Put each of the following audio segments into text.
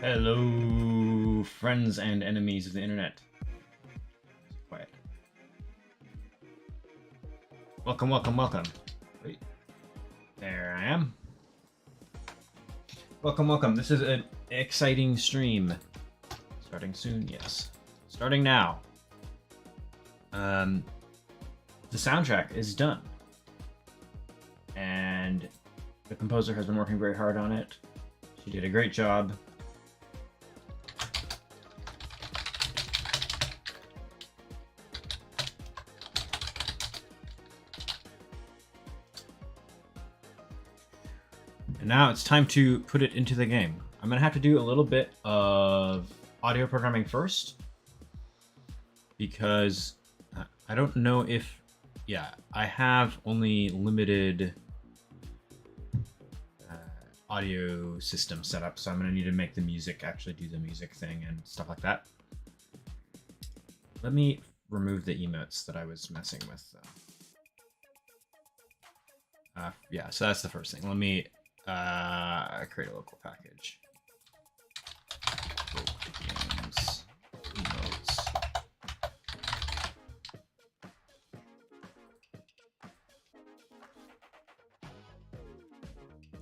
Hello, friends and enemies of the internet. Quiet. Welcome, welcome, welcome. Wait. There I am. Welcome, welcome. This is an exciting stream. Starting soon, yes. Starting now. The soundtrack is done. And the composer has been working very hard on it. She did a great job. And now it's time to put it into the game. I'm going to have to do a little bit of audio programming first. Because I don't know if... Yeah, I have only limited audio system set up. So I'm going to need to make the music actually do the music thing and stuff like that. Let me remove the emotes that I was messing with. Yeah, so that's the first thing. Let me... create a local package. Games, emotes.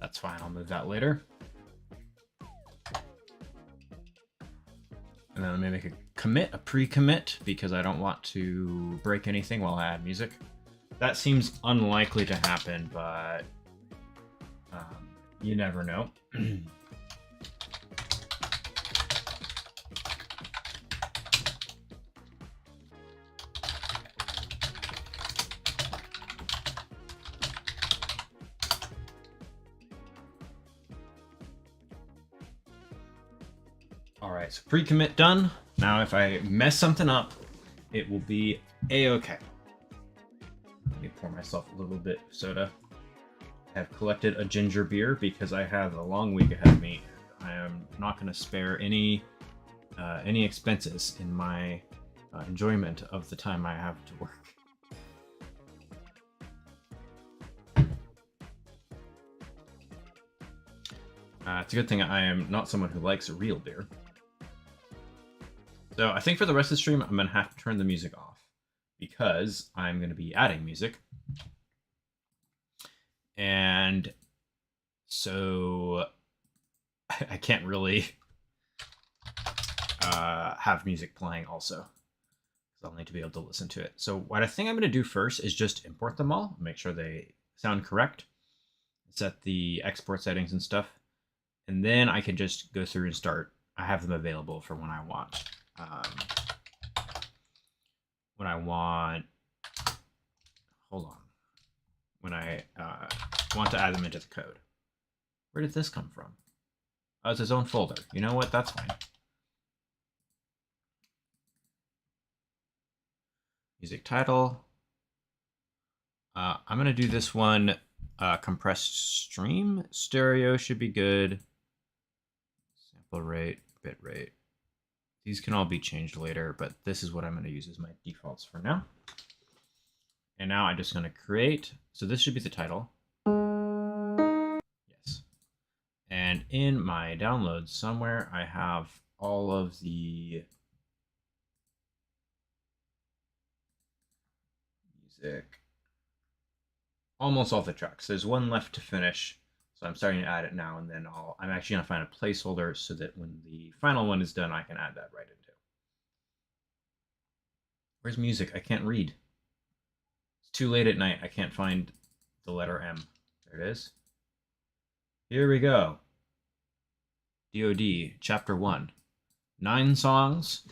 That's fine, I'll move that later. And then let me make a commit, a pre-commit, because I don't want to break anything while I add music. That seems unlikely to happen, but you never know. Alright, so pre-commit done. Now if I mess something up, it will be a-okay. Let me pour myself a little bit of soda. I have collected a ginger beer because I have a long week ahead of me. I am not going to spare any expenses in my enjoyment of the time I have to work. It's a good thing I am not someone who likes real beer. So I think for the rest of the stream, I'm going to have to turn the music off because I'm going to be adding music. And so I can't really have music playing also, because I'll need to be able to listen to it. So what I think I'm going to do first is just import them all, make sure they sound correct, set the export settings and stuff, and then I can just go through and start. I have them available for when I want. Hold on. When I want to add them into the code. Where did this come from? Oh, it's its own folder. You know what? That's fine. Music title. I'm going to do this one compressed stream. Stereo should be good. Sample rate, bit rate. These can all be changed later, but this is what I'm going to use as my defaults for now. And now I'm just going to create. So this should be the title. Yes. And in my downloads somewhere, I have all of the music. Almost all the tracks. There's one left to finish. So I'm starting to add it now, and then I'm actually going to find a placeholder so that when the final one is done, I can add that right into. Where's music? I can't read. It's too late at night. I can't find the letter M. There it is. Here we go. DoD, Chapter 1. 9 songs.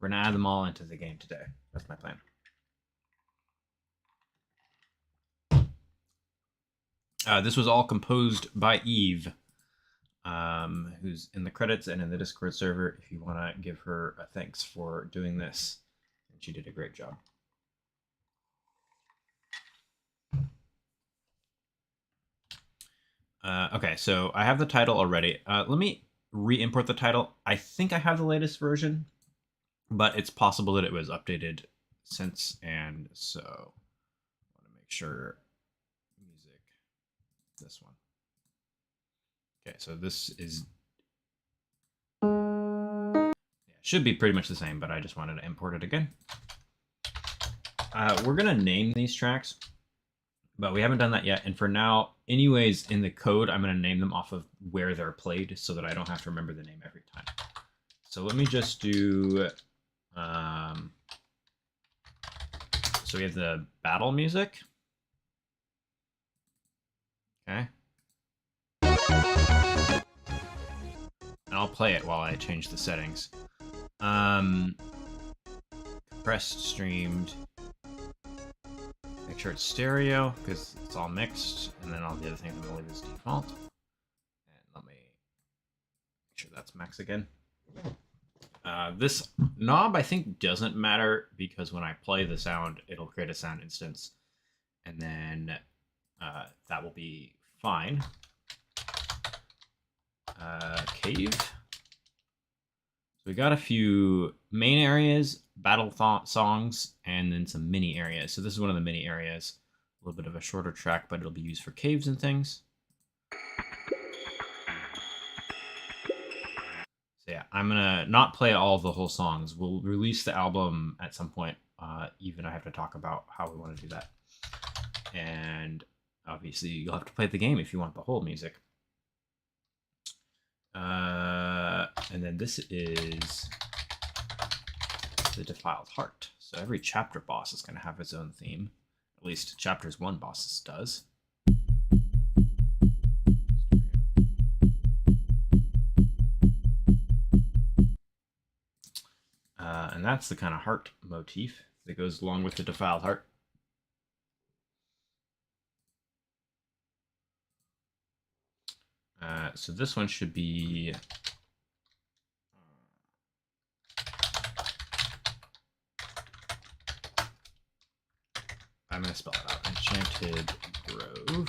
We're going to add them all into the game today. That's my plan. This was all composed by Eve, who's in the credits and in the Discord server if you want to give her a thanks for doing this. And she did a great job. Okay, so I have the title already. Let me re-import the title. I think I have the latest version, but it's possible that it was updated since, and so I want to make sure this one. Okay, so this is Should be pretty much the same, but I just wanted to import it again. We're going to name these tracks, but we haven't done that yet. And for now, anyways, in the code, I'm going to name them off of where they're played so that I don't have to remember the name every time. So let me just do... so we have the battle music. Okay. And I'll play it while I change the settings. Compressed, streamed. Make sure it's stereo because it's all mixed, and then all the other things I'm gonna leave as default. And let me make sure that's max again. This knob I think doesn't matter because when I play the sound, it'll create a sound instance, and then that will be fine. Cave. So we got a few main areas, battle songs, and then some mini areas. So this is one of the mini areas. A little bit of a shorter track, but it'll be used for caves and things. So yeah, I'm gonna not play all of the whole songs. We'll release the album at some point. Even I have to talk about how we want to do that. And obviously you'll have to play the game if you want the whole music. And then this is the Defiled Heart. So every chapter boss is going to have its own theme. At least chapters 1 bosses does. And that's the kind of heart motif that goes along with the Defiled Heart. So this one should be... I'm going to spell it out. Enchanted Grove.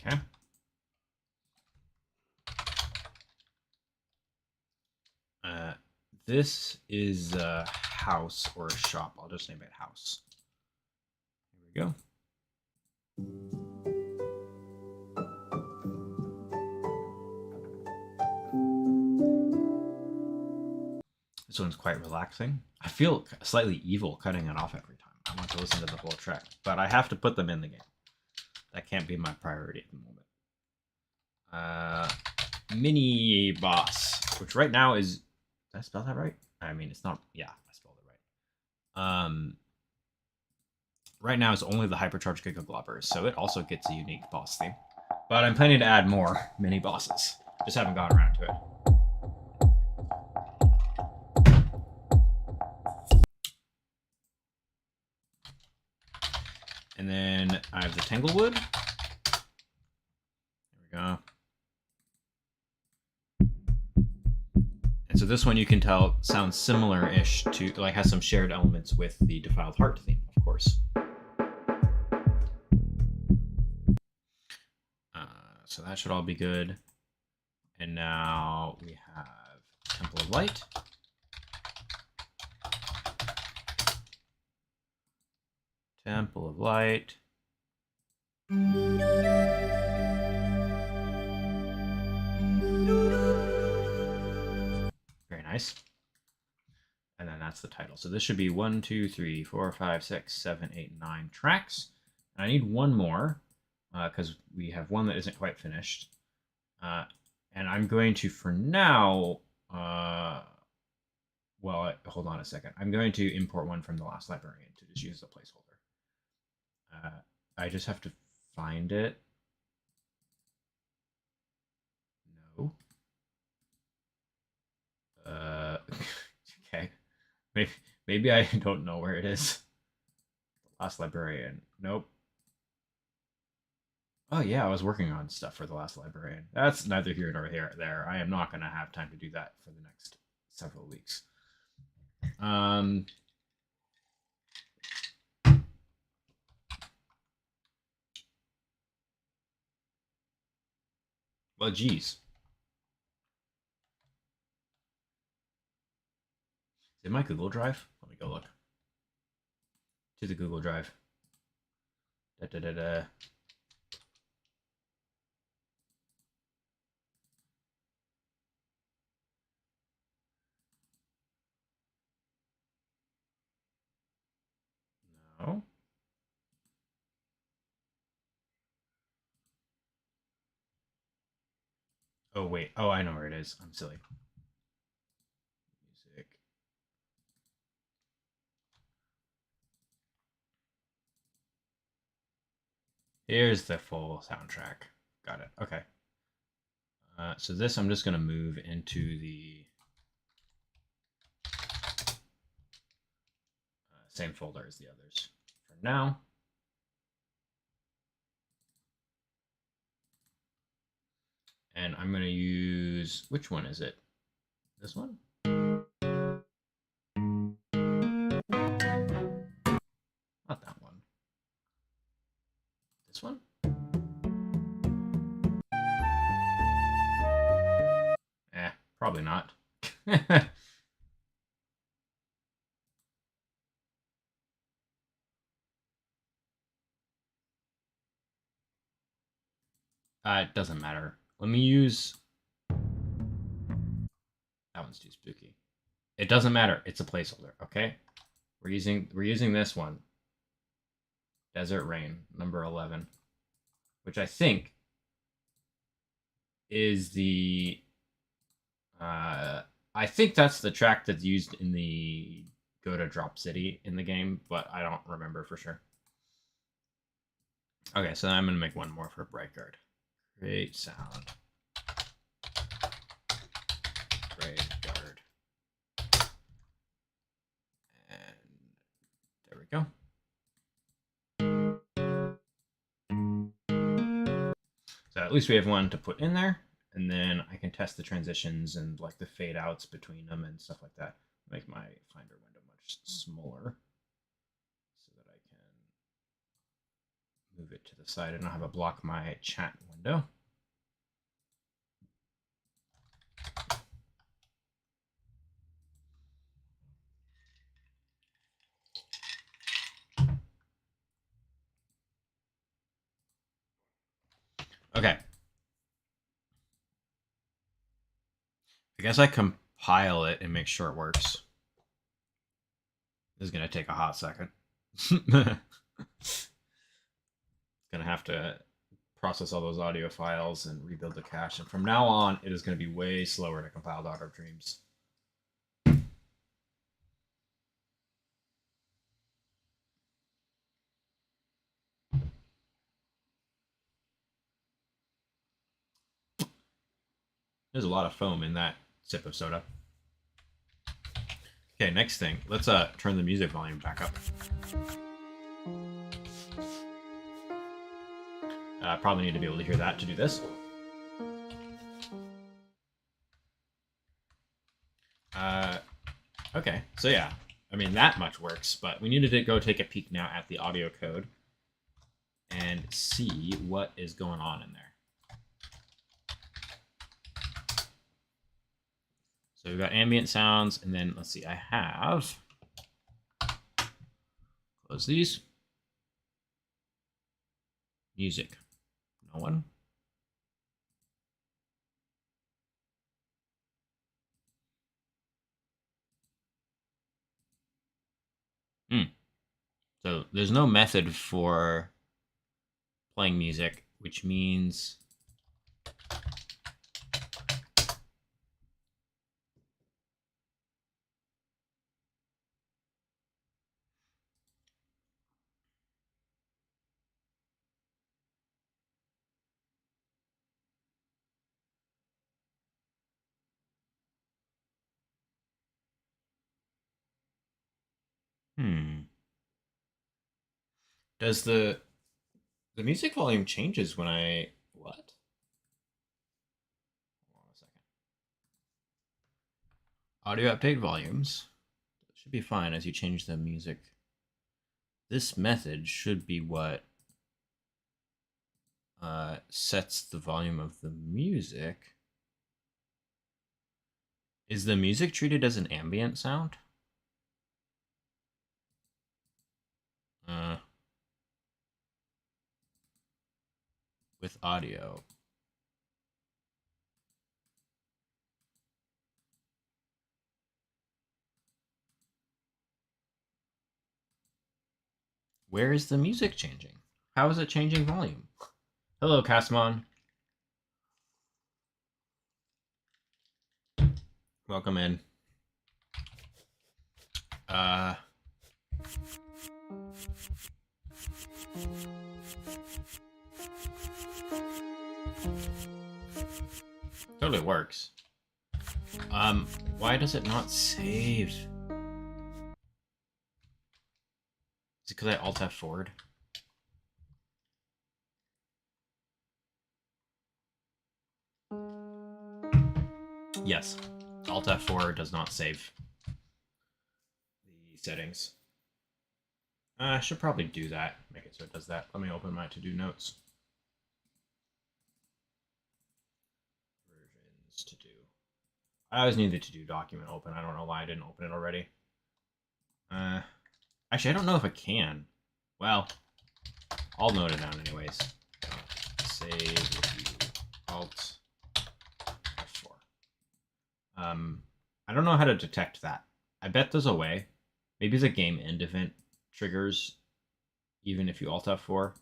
Okay. This is a house or a shop. I'll just name it house. Here we go. This one's quite relaxing. I feel slightly evil cutting it off every time. I want to listen to the whole track, but I have to put them in the game. That can't be my priority at the moment. Mini boss, which right now is... Did I spell that right? I mean, it's not... Yeah, I spelled it right. Right now it's only the Hypercharged Giga Globbers, so it also gets a unique boss theme. But I'm planning to add more mini bosses. Just haven't gotten around to it. And then I have the Tanglewood. There we go. And so this one you can tell sounds similar-ish to, like, has some shared elements with the Defiled Heart theme, of course. So that should all be good. And now we have Temple of Light. Temple of Light. Very nice. And then that's the title. So this should be 1, 2, 3, 4, 5, 6, 7, 8, 9 tracks. And I need one more because we have one that isn't quite finished. And I'm going to, for now, well, hold on a second. I'm going to import one from the last librarian to just use as a placeholder. I just have to find it. No. Okay. Maybe I don't know where it is. The last librarian. Nope. Oh yeah, I was working on stuff for the last librarian. That's neither here nor there. I am not going to have time to do that for the next several weeks. Well, geez. Is it my Google Drive? Let me go look. To the Google Drive. Da, da, da, da. No. Oh, wait. Oh, I know where it is. I'm silly. Music. Here's the full soundtrack. Got it. Okay. So this I'm just going to move into the same folder as the others for now. And I'm going to use, which one is it? This one? Not that one. This one? Probably not. It doesn't matter. Let me use... That one's too spooky. It doesn't matter. It's a placeholder, okay? We're using this one. Desert Rain, number 11. Which I think is the... I think that's the track that's used in the Go to Drop City in the game, but I don't remember for sure. Okay, so I'm going to make one more for Bright Guard. Create sound. Bright Guard. And there we go. So at least we have one to put in there, and then I can test the transitions and like the fade outs between them and stuff like that. Make my Finder window much smaller so that I can move it to the side and not have it block my chat window. Okay. I guess I compile it and make sure it works. This is going to take a hot second. Going to have to process all those audio files and rebuild the cache. And from now on, it is going to be way slower to compile Daughter of Dreams. There's a lot of foam in that sip of soda. Okay, next thing. Let's turn the music volume back up. Probably need to be able to hear that to do this. Okay, so yeah. I mean, that much works, but we need to go take a peek now at the audio code and see what is going on in there. So we've got ambient sounds, and then let's see, I have, close these. Music, no one. So there's no method for playing music, which means does the music volume changes when I what? Hold on a second. Audio update volumes. Should be fine as you change the music. This method should be what sets the volume of the music. Is the music treated as an ambient sound? with audio. Where is the music changing? How is it changing volume? Hello, Casmon. Welcome in. Totally works. Why does it not save? Is it because I Alt F forward? Yes. Alt F4 does not save the settings. I should probably do that. Make it so it does that. Let me open my to-do notes. Versions to do. I always need the to-do document open. I don't know why I didn't open it already. Actually, I don't know if I can. Well, I'll note it down anyways. Save with you. Alt F4. I don't know how to detect that. I bet there's a way. Maybe the game end event triggers even if you Alt F4.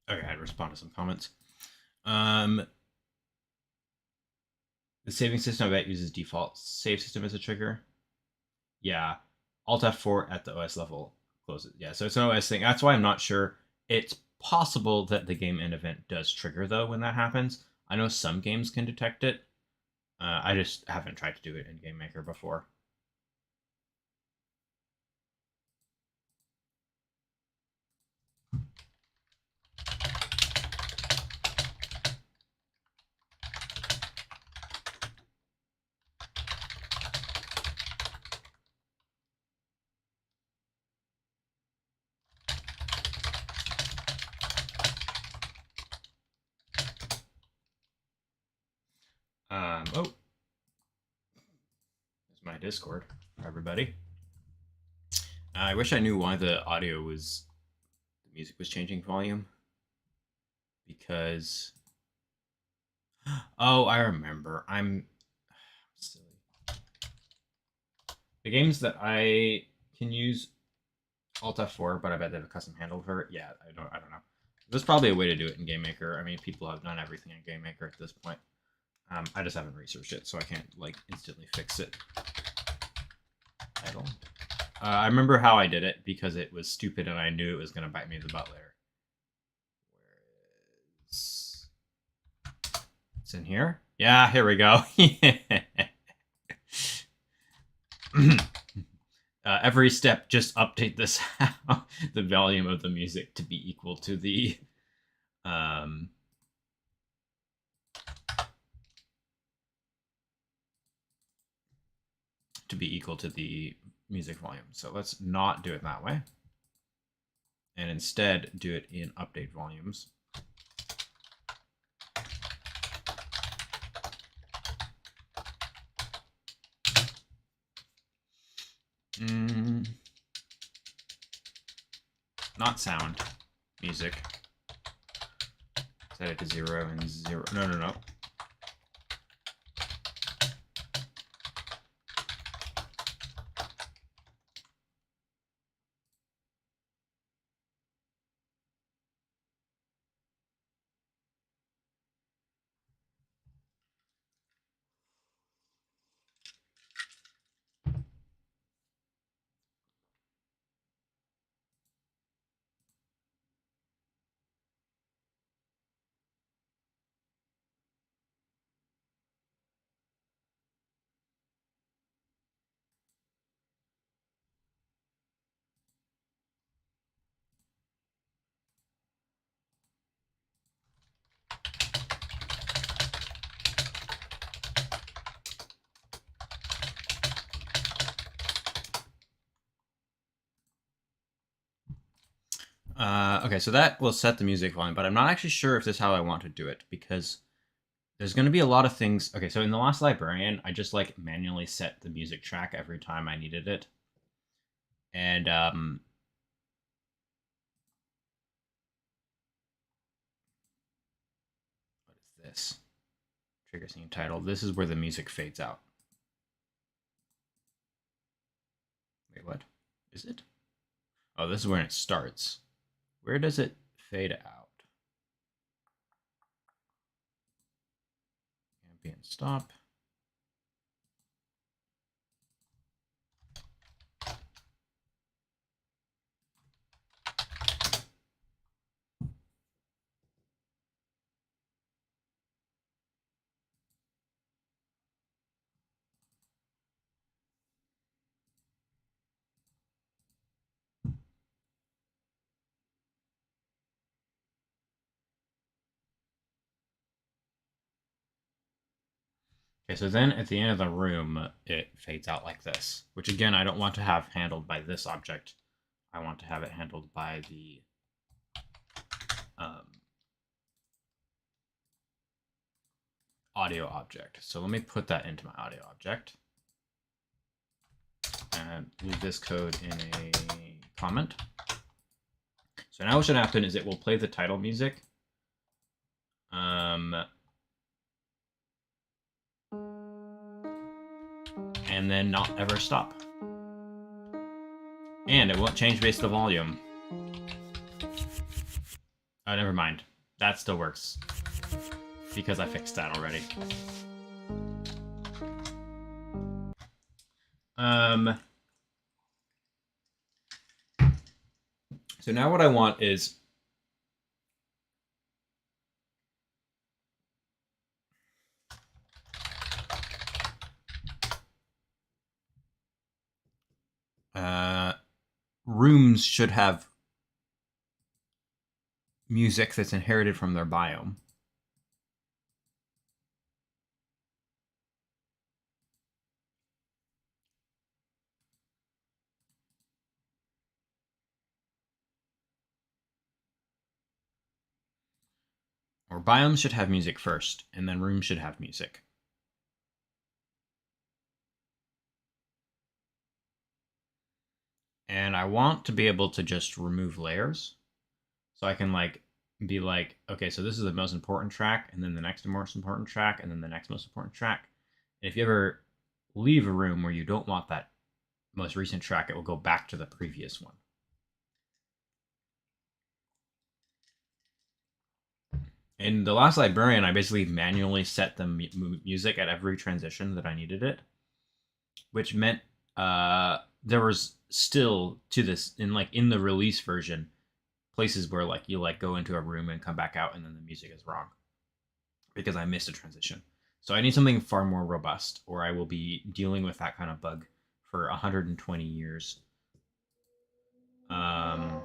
Okay, I'd respond to some comments. The saving system, I bet, uses default save system as a trigger. Yeah. Alt F4 at the OS level closes. Yeah, so it's an OS thing. That's why I'm not sure. It's possible that the game end event does trigger, though, when that happens. I know some games can detect it. I just haven't tried to do it in Game Maker before. Oh, there's my Discord, everybody. I wish I knew why the music was changing volume. Because, oh, I remember. I'm silly. The games that I can use Alt F4, but I bet they have a custom handle for it. Yeah, I don't know. There's probably a way to do it in Game Maker. I mean, people have done everything in Game Maker at this point. I just haven't researched it, so I can't like instantly fix it. Title. I remember how I did it because it was stupid and I knew it was going to bite me in the butt later. It's in here. Yeah, here we go. Every step, just update this the volume of the music to be equal to the music volume. So let's not do it that way, and instead do it in update volumes. Not sound, music. I Set it to 0 and 0. No, no, no. Okay, so that will set the music volume, but I'm not actually sure if this is how I want to do it because there's going to be a lot of things. Okay, so in the last librarian, I just like manually set the music track every time I needed it. And what is this? Trigger scene title. This is where the music fades out. Wait, what? Is it? Oh, this is when it starts. Where does it fade out? Ambient stop. Okay, so then at the end of the room, it fades out like this, which again, I don't want to have handled by this object. I want to have it handled by the audio object. So let me put that into my audio object and leave this code in a comment. So now what should happen is it will play the title music. And then not ever stop. And it won't change based on the volume. Oh, never mind. That still works. Because I fixed that already. So now what I want is rooms should have music that's inherited from their biome. Or biomes should have music first, and then rooms should have music. And I want to be able to just remove layers. So I can like be like, okay, so this is the most important track, and then the next most important track, and then the next most important track. And if you ever leave a room where you don't want that most recent track, it will go back to the previous one. In the last librarian, I basically manually set the music at every transition that I needed it, which meant there was still to this in the release version places where like you like go into a room and come back out and then the music is wrong because I missed a transition. So I need something far more robust, or I will be dealing with that kind of bug for 120 years. I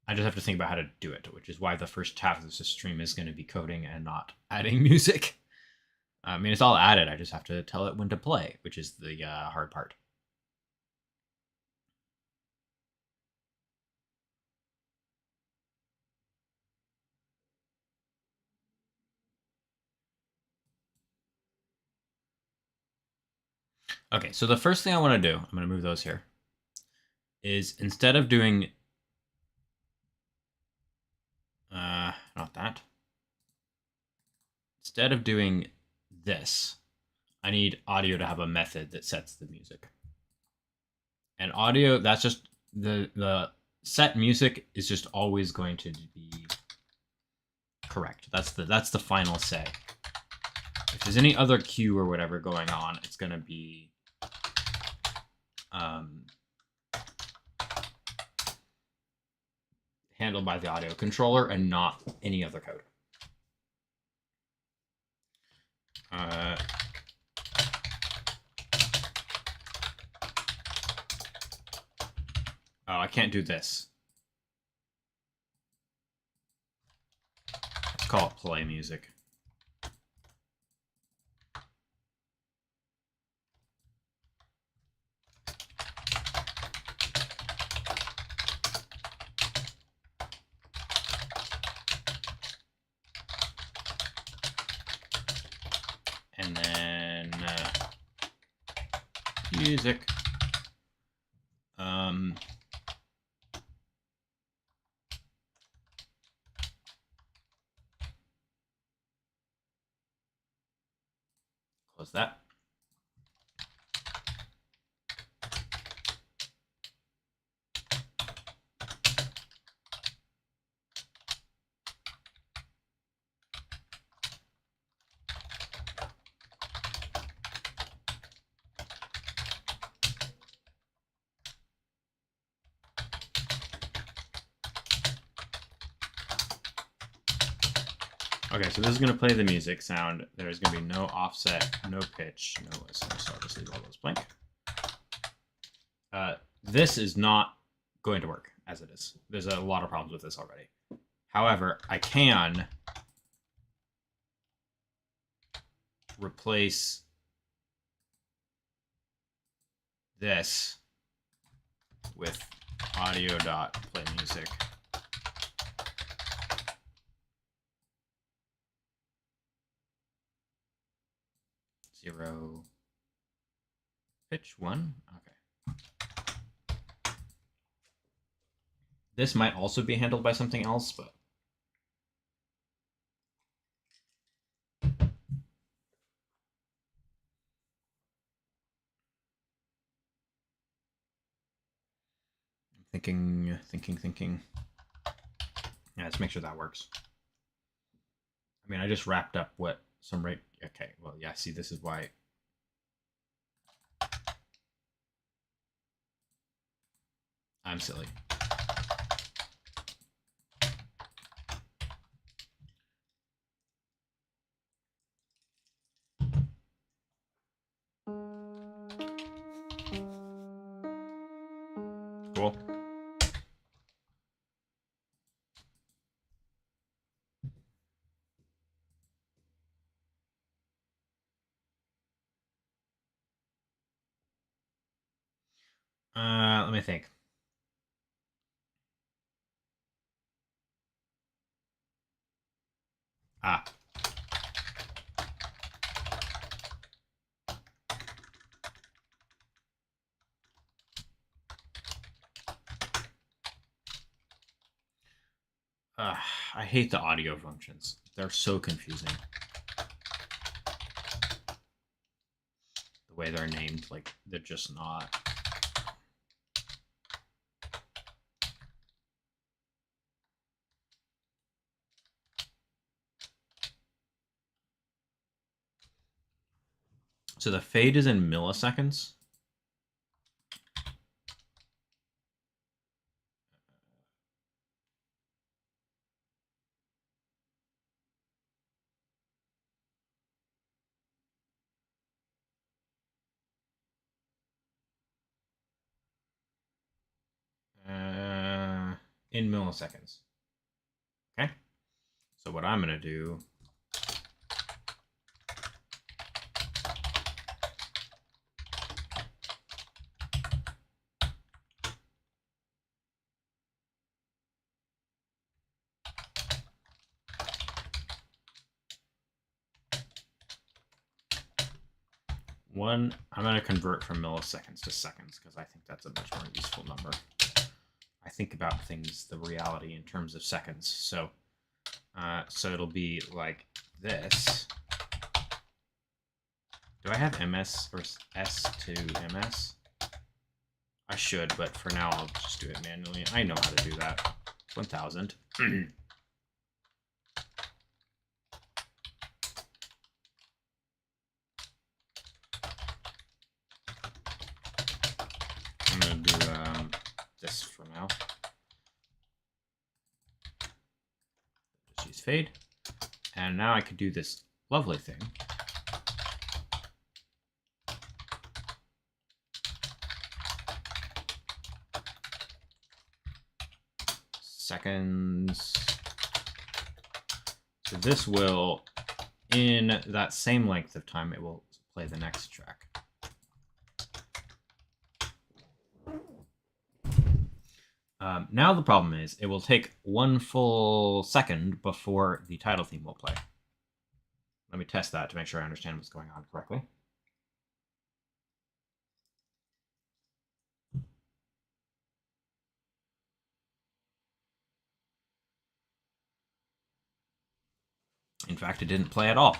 just have to think about how to do it, which is why the first half of this stream is going to be coding and not adding music. I mean, it's all added. I just have to tell it when to play, which is the hard part. Okay, so the first thing I want to do, I'm going to move those here. is instead of doing not that. Instead of doing this, I need audio to have a method that sets the music. And audio, that's just the set music is just always going to be correct. That's the final say. If there's any other cue or whatever going on, it's going to be handled by the audio controller and not any other code. Oh, I can't do this. Let's call it play music. And then music. Close that. Okay, so this is going to play the music sound. There's going to be no offset, no pitch, no listener, so I'll just leave all those blank. This is not going to work as it is. There's a lot of problems with this already. However, I can replace this with audio.playMusic. Zero pitch 1. Okay. This might also be handled by something else, but thinking. Yeah, let's make sure that works. I mean, I just wrapped up what some rate. Okay, well, yeah, see, this is why. I'm silly. Cool. Let me think. Ah. I hate the audio functions. They're so confusing. The way they're named, like, they're just not. So the fade is in milliseconds. In milliseconds. Okay. So what I'm going to do I'm going to convert from milliseconds to seconds because I think that's a much more useful number. I think about things, the reality, in terms of seconds. So it'll be like this. Do I have MS or S to MS? I should, but for now I'll just do it manually. I know how to do that. 1000. I'm going to do this for now. Just use fade. And now I could do this lovely thing. Seconds. So this will, in that same length of time, it will play the next track. Now the problem is, it will take 1 full second before the title theme will play. Let me test that to make sure I understand what's going on correctly. In fact, it didn't play at all.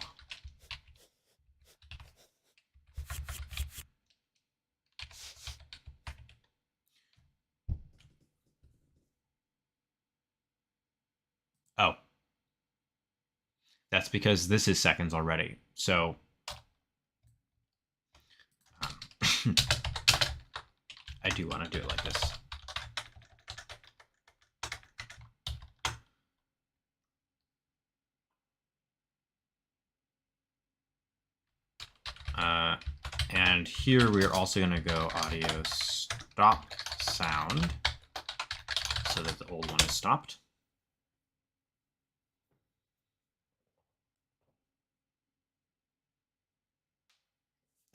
Oh. That's because this is seconds already. So I do want to do it like this. And here we're also going to go audio stop sound so that the old one is stopped.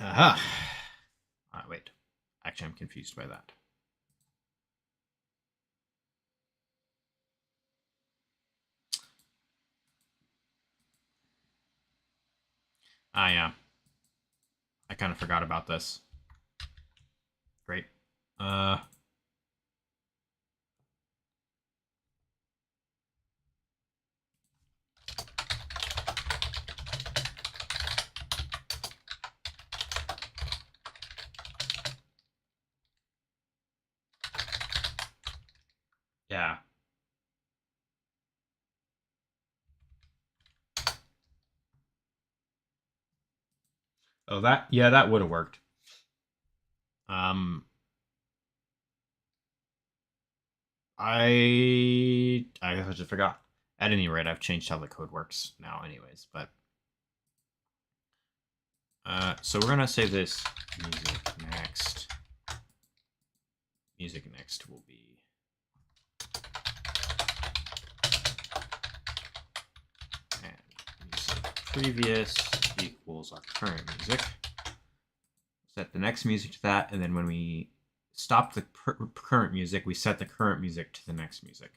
Aha. Wait. Actually, I'm confused by that. Yeah. I kind of forgot about this. Great. Yeah. Oh, that would have worked. I guess I just forgot. At any rate, I've changed how the code works now anyways, but so we're gonna say this music next. Music next will be and music previous equals our current music. Set the next music to that, and then when we stop the current music, we set the current music to the next music.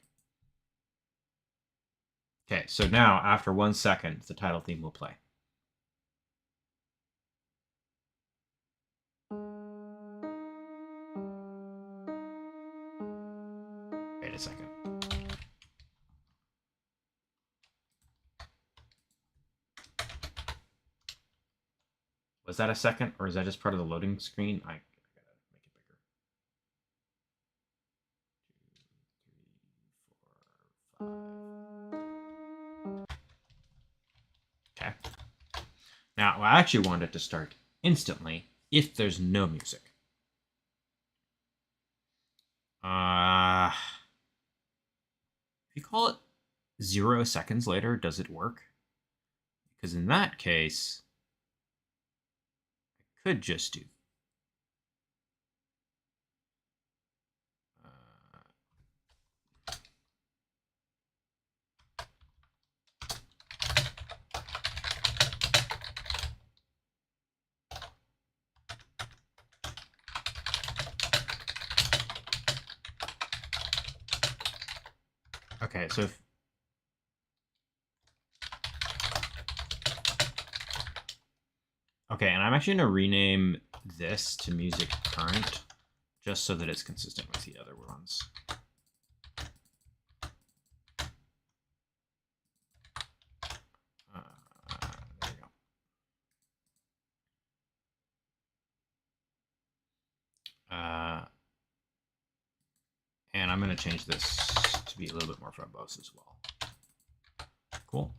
Okay, so now after 1 second, the title theme will play. Wait a second. Was that a second, or is that just part of the loading screen? I gotta make it bigger. 2, 3, 4, 5. Okay. Now, I actually want it to start instantly if there's no music. If you call it 0 seconds later, does it work? Because in that case, I could just do. Okay, so if Okay, and I'm actually going to rename this to music current, just so that it's consistent with the other ones. There we go. And I'm going to change this to be a little bit more verbose as well. Cool.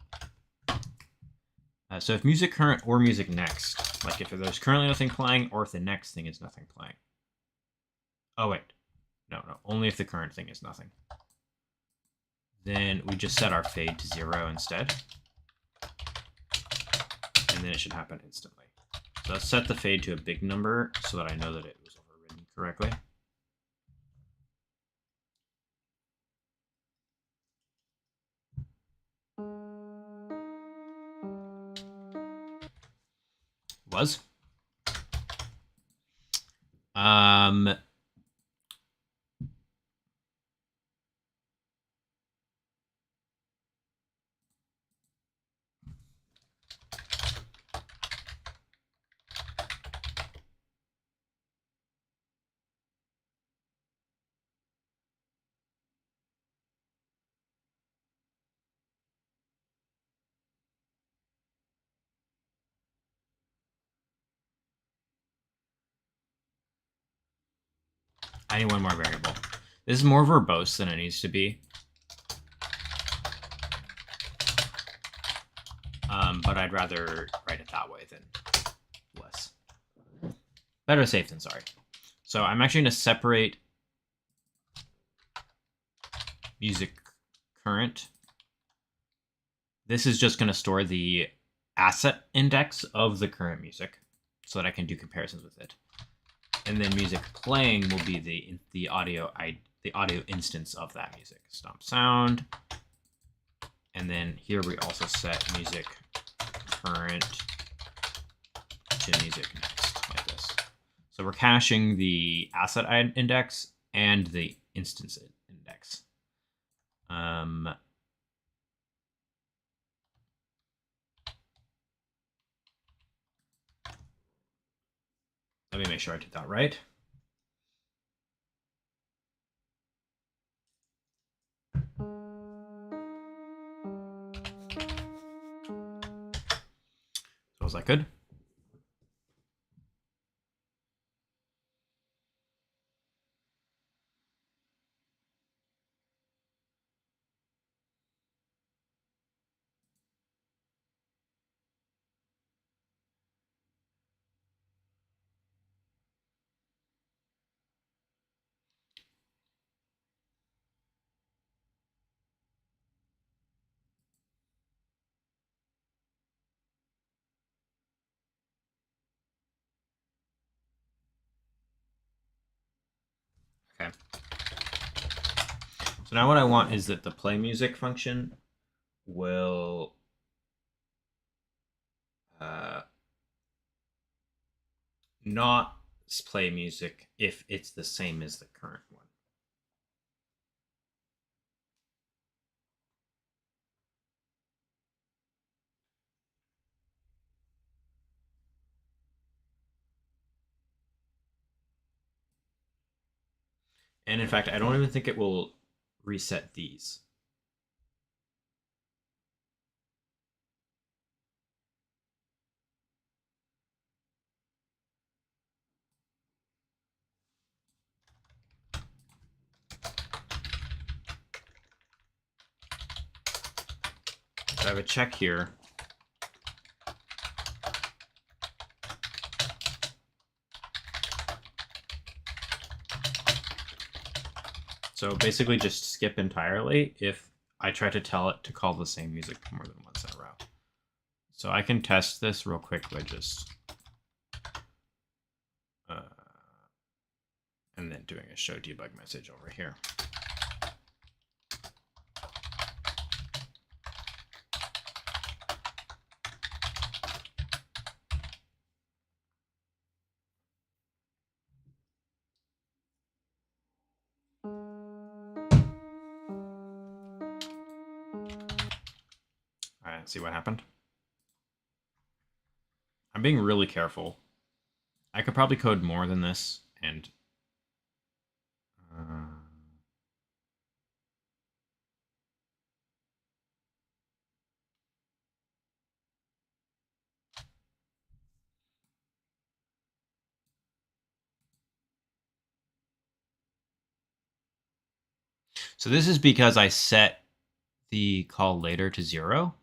So if music current or music next, like if there's currently nothing playing or if the next thing is nothing playing. Oh, wait. No, only if the current thing is nothing. Then we just set our fade to 0 instead. And then it should happen instantly. So let's set the fade to a big number so that I know that it was overridden correctly. Was. I need one more variable. This is more verbose than it needs to be. But I'd rather write it that way than less. Better safe than sorry. So I'm actually going to separate music current. This is just going to store the asset index of the current music so that I can do comparisons with it. And then music playing will be the audio instance of that music. Stomp sound. And then here we also set music current to music next, like this. So we're caching the asset index and the instance index. Let me make sure I did that right. So was that good? Okay. So now what I want is that the play music function will not play music if it's the same as the current one. And in fact, I don't even think it will reset these. So I have a check here. So basically just skip entirely if I try to tell it to call the same music more than once in a row. So I can test this real quick by just and then doing a show debug message over here. All right, see what happened. I'm being really careful. I could probably code more than this, and so this is because I set the call later to 0.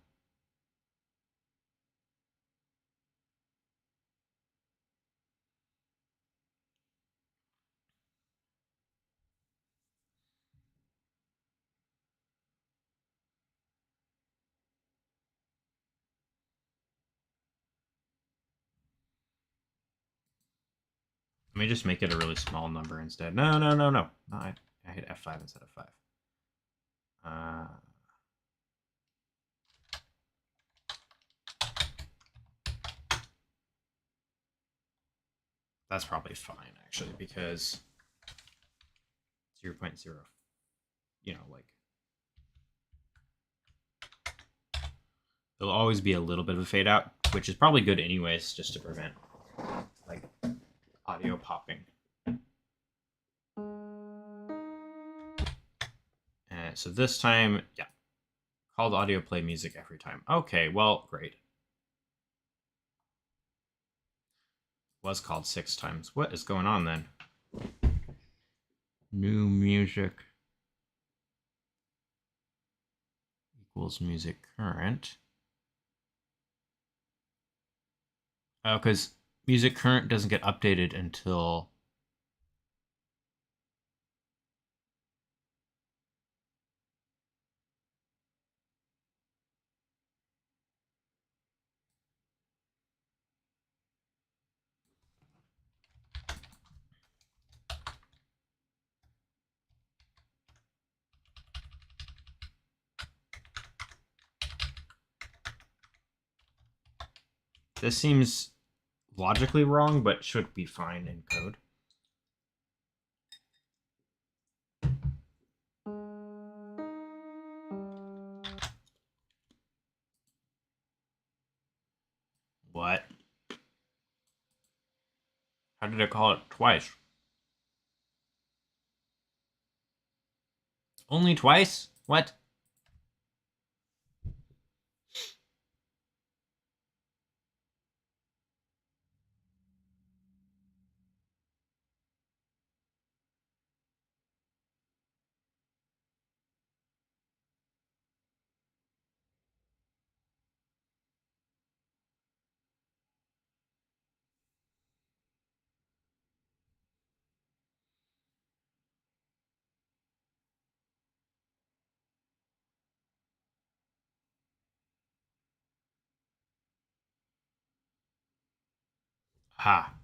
Let me just make it a really small number instead. No. No, I hit F5 instead of 5. That's probably fine, actually, because 0.0, like, there'll always be a little bit of a fade out, which is probably good anyways, just to prevent, like, audio popping. And so this time, yeah, call the audio play music every time. Okay, well, great. Was called 6 times. What is going on then? New music equals music current. Oh, because music current doesn't get updated until... This seems logically wrong, but should be fine in code. What? How did I call it twice? Only twice? What? Ha.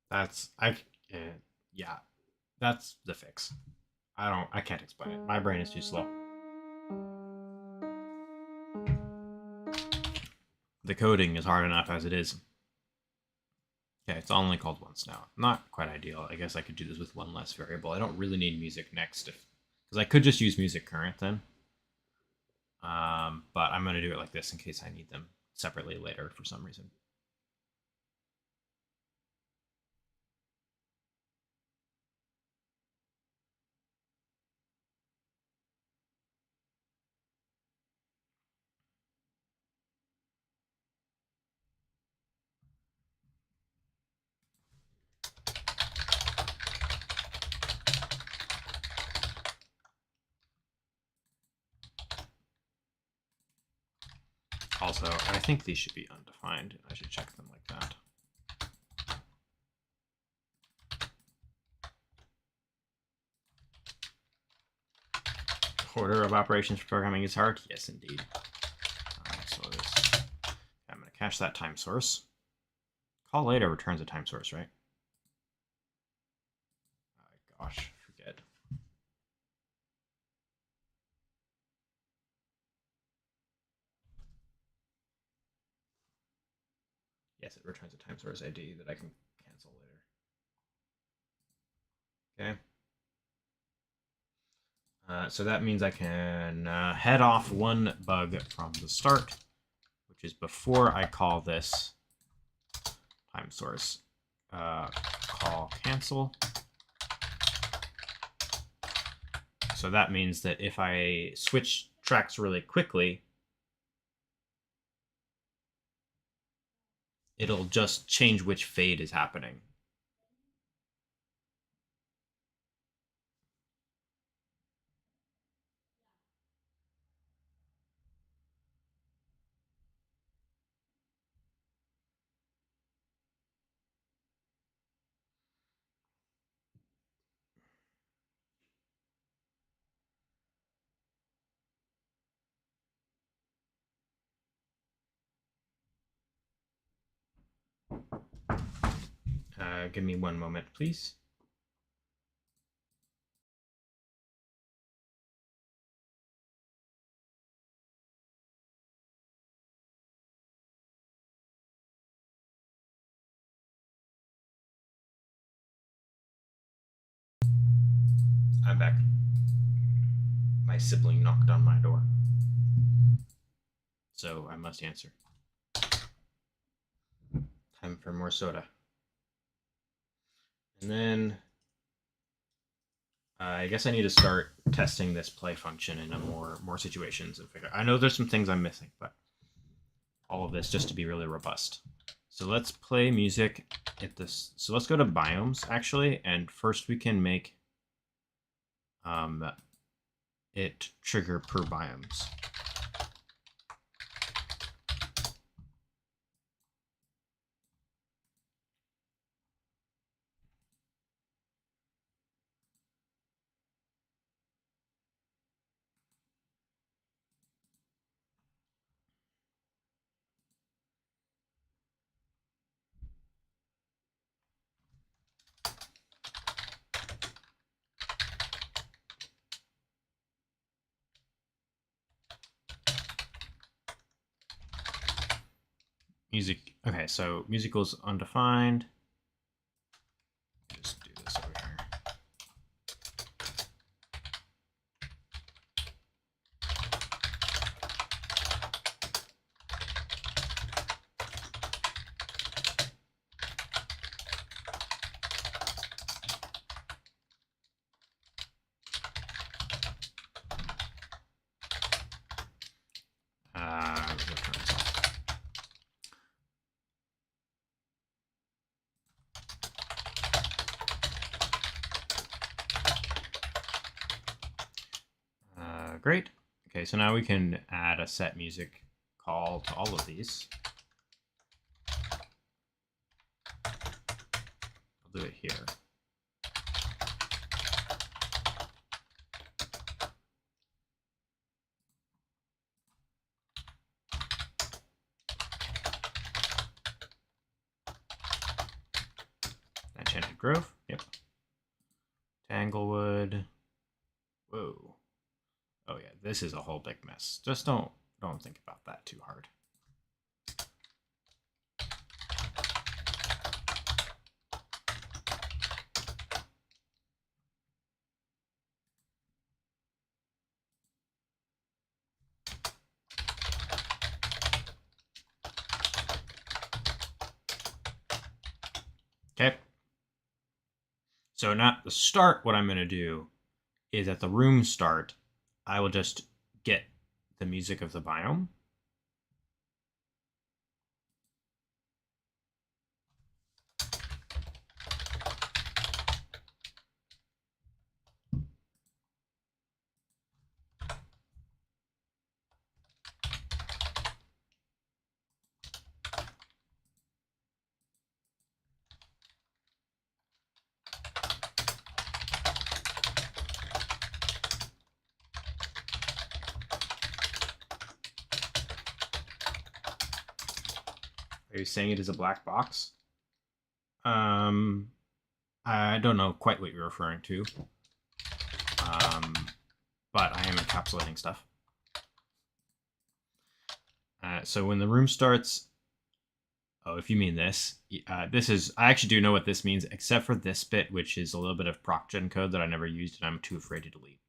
That's... yeah. That's the fix. I can't explain it. My brain is too slow. The coding is hard enough as it is. Okay, it's only called once now. Not quite ideal. I guess I could do this with one less variable. I don't really need music next, because I could just use music current then. But I'm going to do it like this in case I need them separately later for some reason. Also, I think these should be undefined. I should check them like that. Order of operations for programming is hard? Yes, indeed. So I'm going to cache that time source. Call later returns a time source, right? Gosh, forget. Yes, it returns a time source ID that I can cancel later. Okay. So that means I can head off one bug from the start, which is before I call this time source. Call cancel. So that means that if I switch tracks really quickly, it'll just change which fade is happening. Give me one moment, please. I'm back. My sibling knocked on my door, so I must answer. Time for more soda. And then I guess I need to start testing this play function in a more situations and figure. I know there's some things I'm missing, but all of this just to be really robust. So let's play music at this. So let's go to biomes actually, and first we can make it trigger per biomes. Music. Okay, so musical's undefined. Just do this over here. Great. Okay, so now we can add a set music call to all of these. I'll do it here. Enchanted Grove. Yep. Tanglewood. Whoa. Oh yeah, this is a whole big mess. Just don't think about that too hard. Okay. So now at the start, what I'm going to do is at the room start, I will just get the music of the biome. Are you saying it is a black box? I don't know quite what you're referring to. But I am encapsulating stuff. So when the room starts, Oh, if you mean this, this is, I actually do know what this means, except for this bit, which is a little bit of procgen code that I never used and I'm too afraid to delete.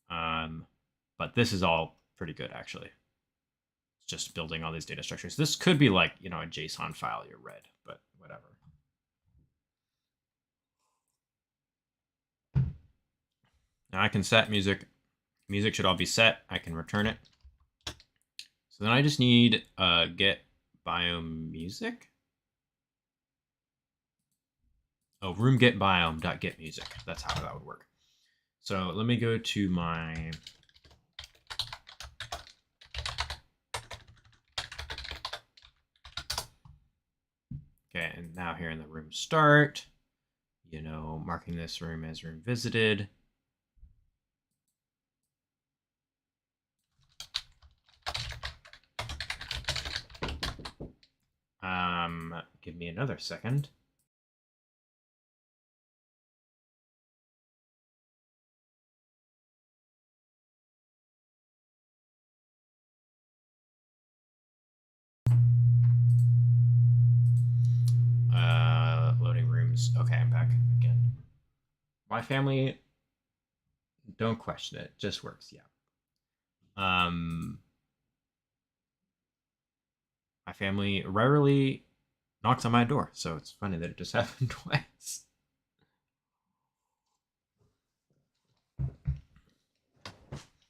But this is all pretty good, actually. It's just building all these data structures. This could be like, a JSON file you read, but whatever. Now I can set music. Music should all be set. I can return it. So then I just need get biome music. Oh, room get biome dot get music. That's how that would work. So let me go to my okay, and now here in the room start, marking this room as room visited. Give me another second. Loading rooms. Okay, I'm back again. My family, don't question it. Just works. Yeah. My family rarely knocks on my door, so it's funny that it just happened twice.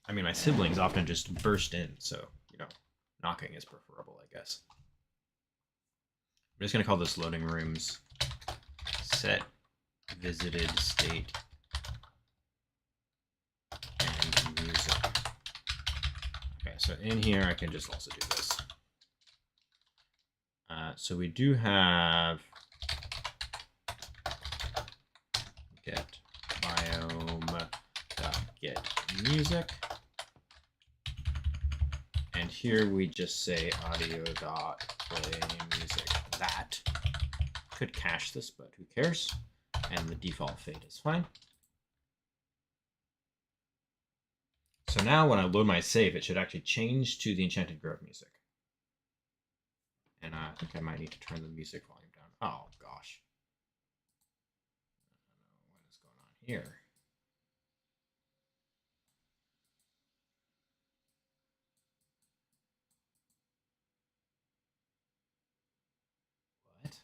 I mean, my siblings often just burst in, so, knocking is preferable, I guess. I'm just going to call this loading rooms set visited state and music. Okay, so in here I can just also do this. So we do have get biome get music, and here we just say audio dot play music. That could cache this, but who cares? And the default fade is fine. So now when I load my save, it should actually change to the Enchanted Grove music. And I think I might need to turn the music volume down. Oh, gosh. I don't know what is going on here. What?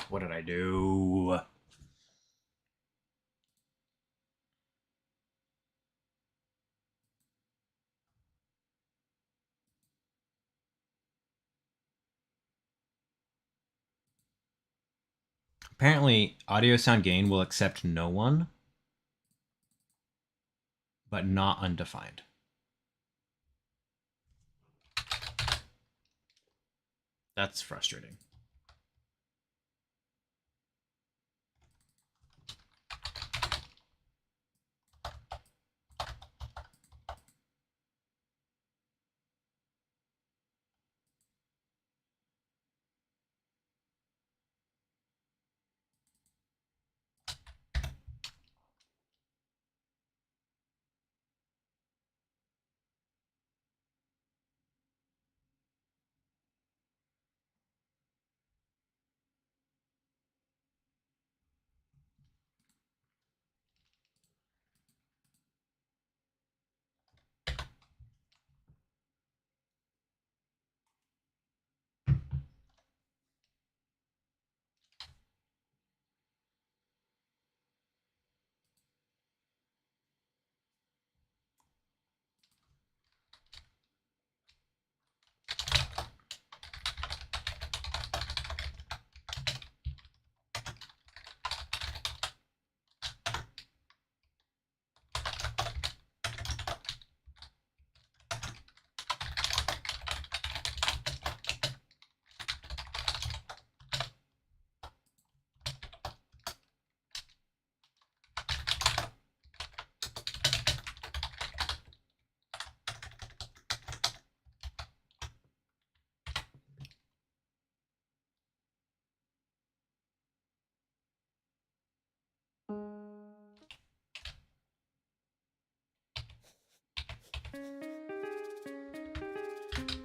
What did I do? Apparently, audio sound gain will accept no one, but not undefined. That's frustrating.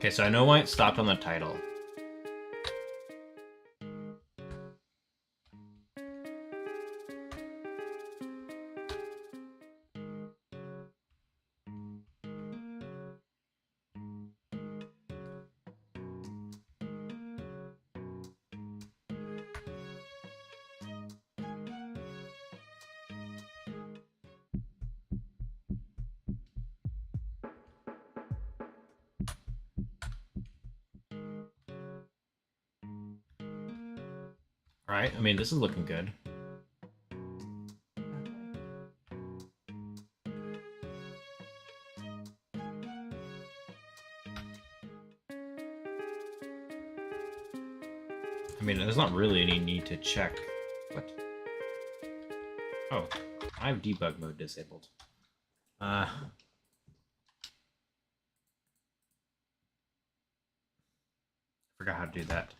Okay, so I know why it stopped on the title. All right, I mean, this is looking good. I mean, there's not really any need to check. What? Oh, I have debug mode disabled. Forgot how to do that.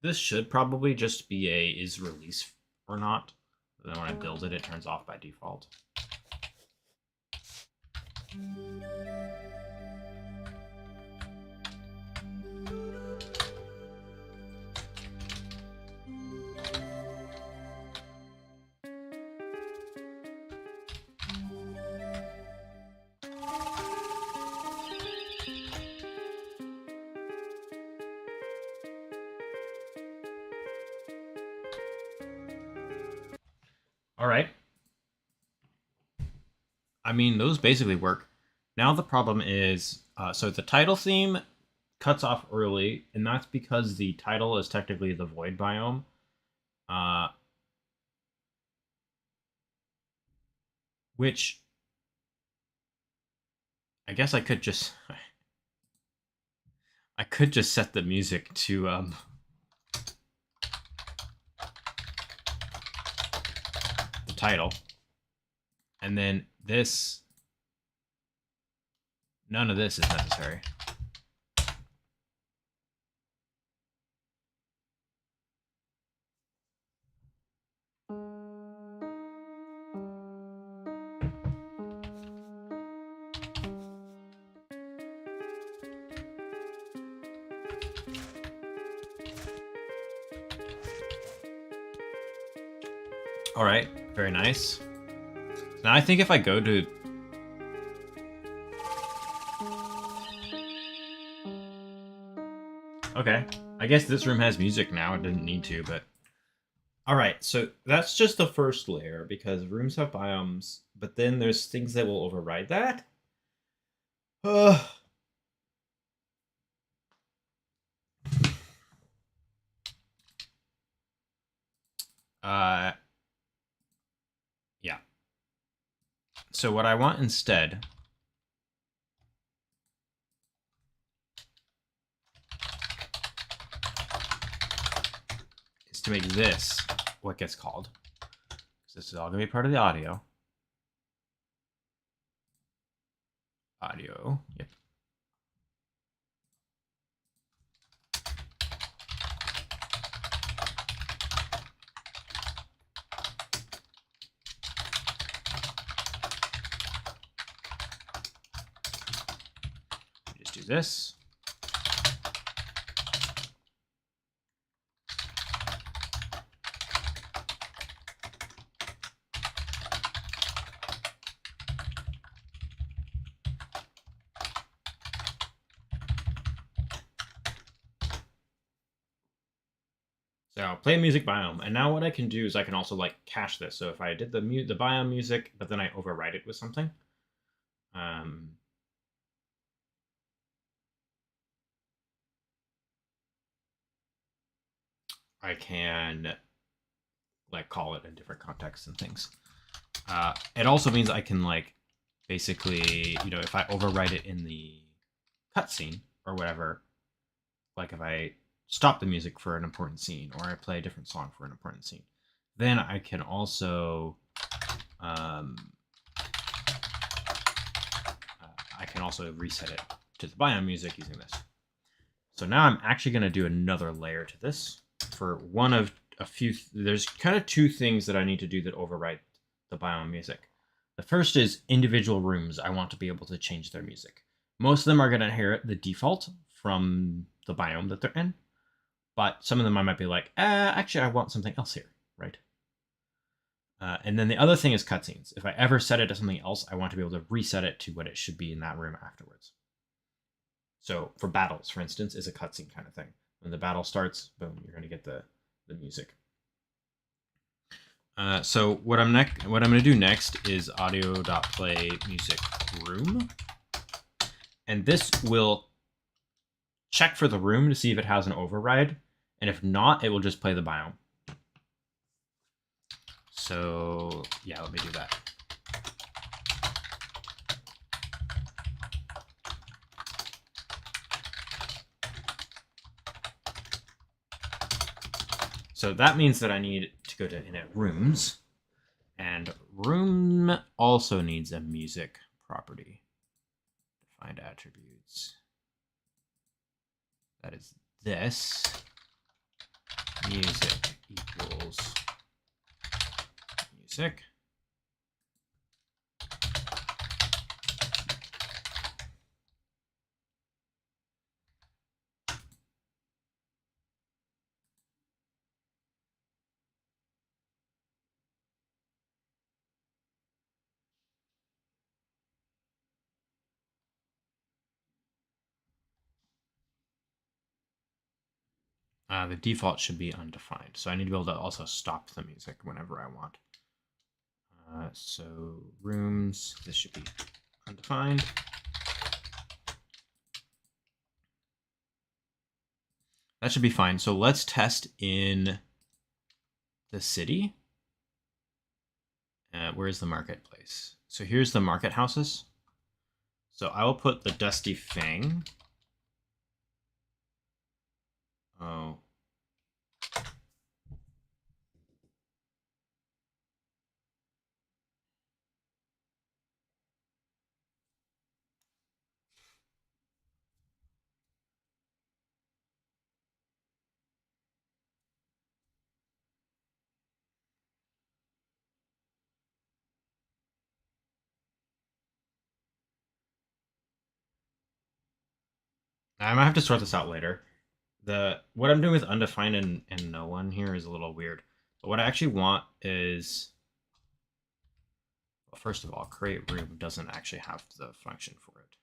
This should probably just be a is release or not. Then when I build it, it turns off by default. All right. I mean, those basically work. Now the problem is, so the title theme cuts off early, and that's because the title is technically the void biome. Which I guess I could just set the music to the title, and then this, none of this is necessary. All right, very nice. Now I think if I go to okay, I guess this room has music now. It didn't need to, but all right. So that's just the first layer because rooms have biomes, but then there's things that will override that. Uh, yeah. So what I want instead is to make this what gets called. Because this is all going to be part of the audio. Audio, yep. Just do this. So play music biome, and now what I can do is I can also like cache this. So if I did the biome music, but then I overwrite it with something, I can like call it in different contexts and things. It also means I can like basically, you know, if I overwrite it in the cutscene or whatever, like if I stop the music for an important scene or I play a different song for an important scene, then I can also I can also reset it to the biome music using this. So now I'm actually going to do another layer to this for one of a few. There's kind of two things that I need to do that override the biome music. The first is individual rooms. I want to be able to change their music. Most of them are going to inherit the default from the biome that they're in, but some of them I might be like, actually, I want something else here, right? And then the other thing is cutscenes. If I ever set it to something else, I want to be able to reset it to what it should be in that room afterwards. So for battles, for instance, is a cutscene kind of thing. When the battle starts, boom, you're going to get the music. So what I'm going to do next is audio.play music room, and this will check for the room to see if it has an override, and if not, it will just play the biome. So yeah, let me do that. So that means that I need to go to init rooms, and room also needs a music property. Defined attributes. That is this. Music equals music. The default should be undefined. So I need to be able to also stop the music whenever I want. So rooms, this should be undefined. That should be fine. So let's test in the city. Where's the marketplace? So here's the market houses. So I will put the Dusty Fang. Oh. I might have to sort this out later. What I'm doing with undefined and no one here is a little weird. But what I actually want is, well, first of all, create room doesn't actually have the function for it.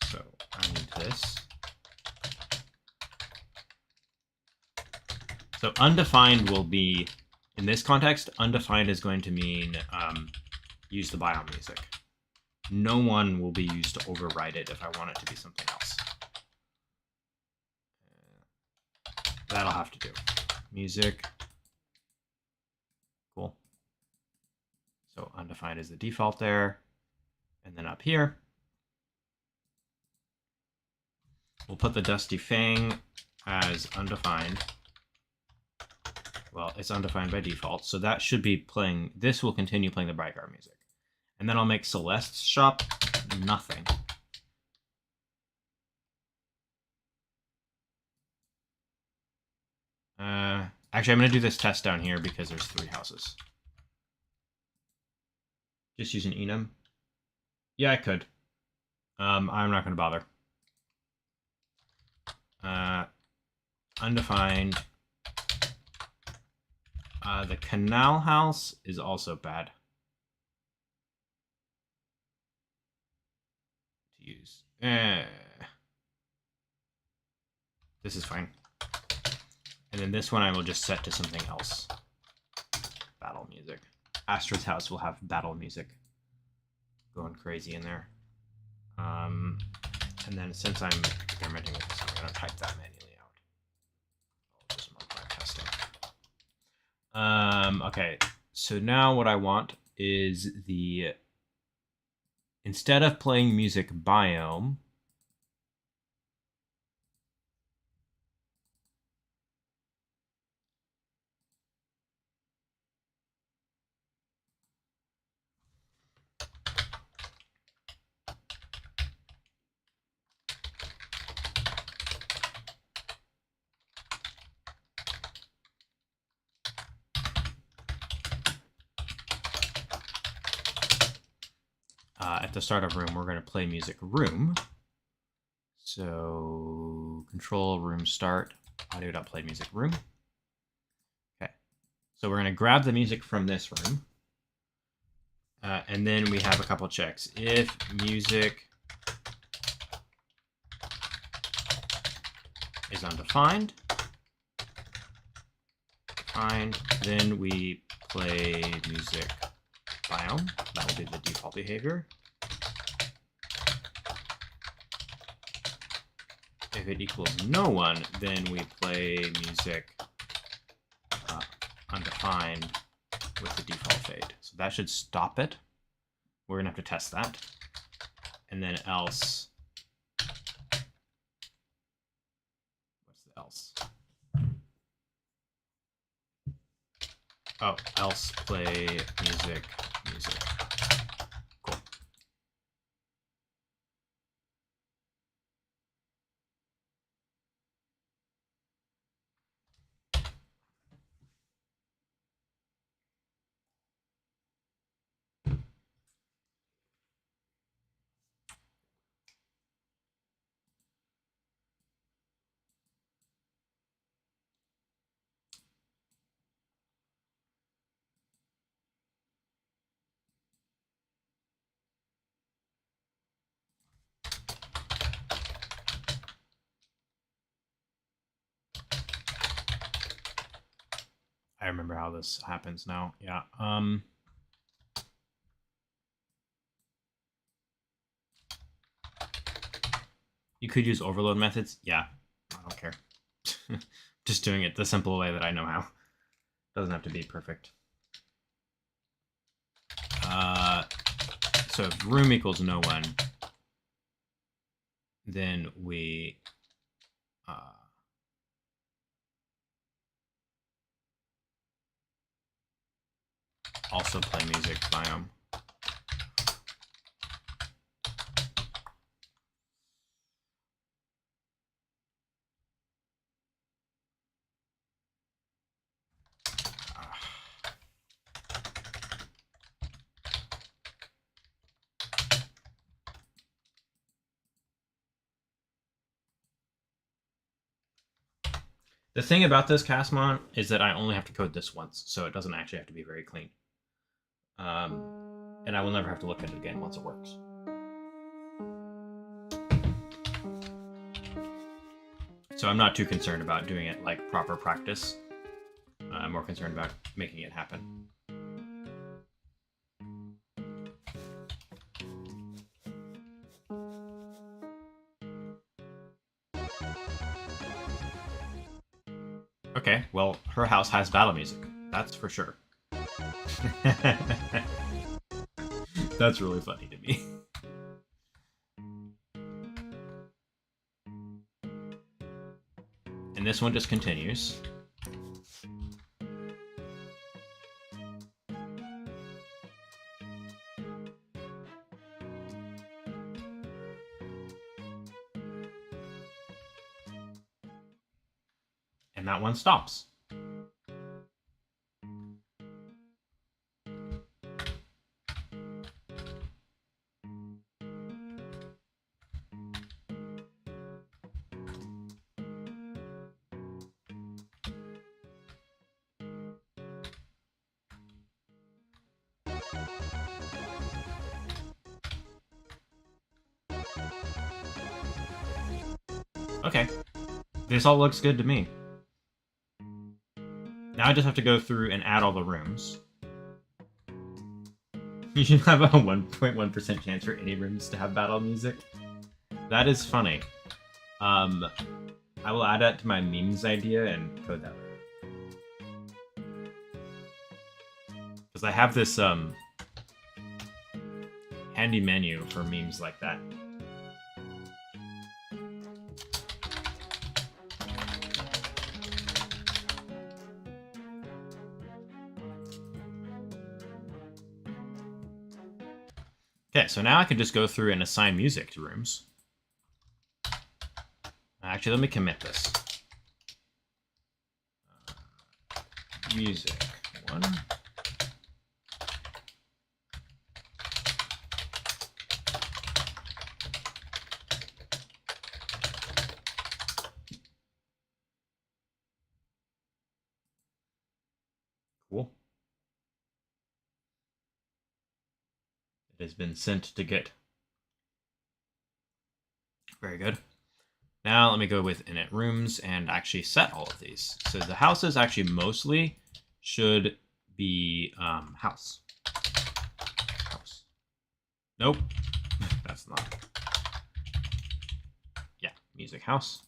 So I need this. So undefined will be, in this context, undefined is going to mean use the biome music. No one will be used to override it if I want it to be something else. That'll have to do. Music. Cool. So undefined is the default there. And then up here, we'll put the Dusty Fang as undefined. Well, it's undefined by default, so that should be playing, this will continue playing the Brightguard music. And then I'll make Celeste's shop nothing. Actually, I'm going to do this test down here because there's 3 houses. Just use an enum. Yeah, I could. I'm not going to bother. Undefined. The canal house is also bad to use. This is fine. And then this one I will just set to something else. Battle music. Astra's house will have battle music going crazy in there. And then since I'm experimenting with this, I'm going to type that manually out. I'll just mark my testing. Okay, so now what I want is instead of playing music biome, the start of room, we're going to play music room. So control room start, audio.play music room. Okay. So we're going to grab the music from this room. And then we have a couple checks. If music is undefined, then we play music biome. That will be the default behavior. If it equals no one, then we play music undefined with the default fade. So that should stop it. We're gonna have to test that. And then else, what's the else? Oh, else play music. Cool. I remember how this happens now. Yeah. You could use overload methods. Yeah, I don't care. Just doing it the simple way that I know how. Doesn't have to be perfect. So if room equals no one, then we also play music biome. The thing about this Castmon is that I only have to code this once, so it doesn't actually have to be very clean. And I will never have to look at it again once it works. So I'm not too concerned about doing it like proper practice. I'm more concerned about making it happen. Okay, well, her house has battle music. That's for sure. That's really funny to me. And this one just continues. And that one stops. Okay, this all looks good to me. Now I just have to go through and add all the rooms. You should have a 1.1% chance for any rooms to have battle music. That is funny. I will add that to my memes idea and code that later. Because I have this handy menu for memes like that. Okay, so now I can just go through and assign music to rooms. Actually, let me commit this. Music 1. has been sent to Git. Very good. Now let me go with init rooms and actually set all of these. So the houses actually mostly should be house. Nope, that's not. Yeah, music house.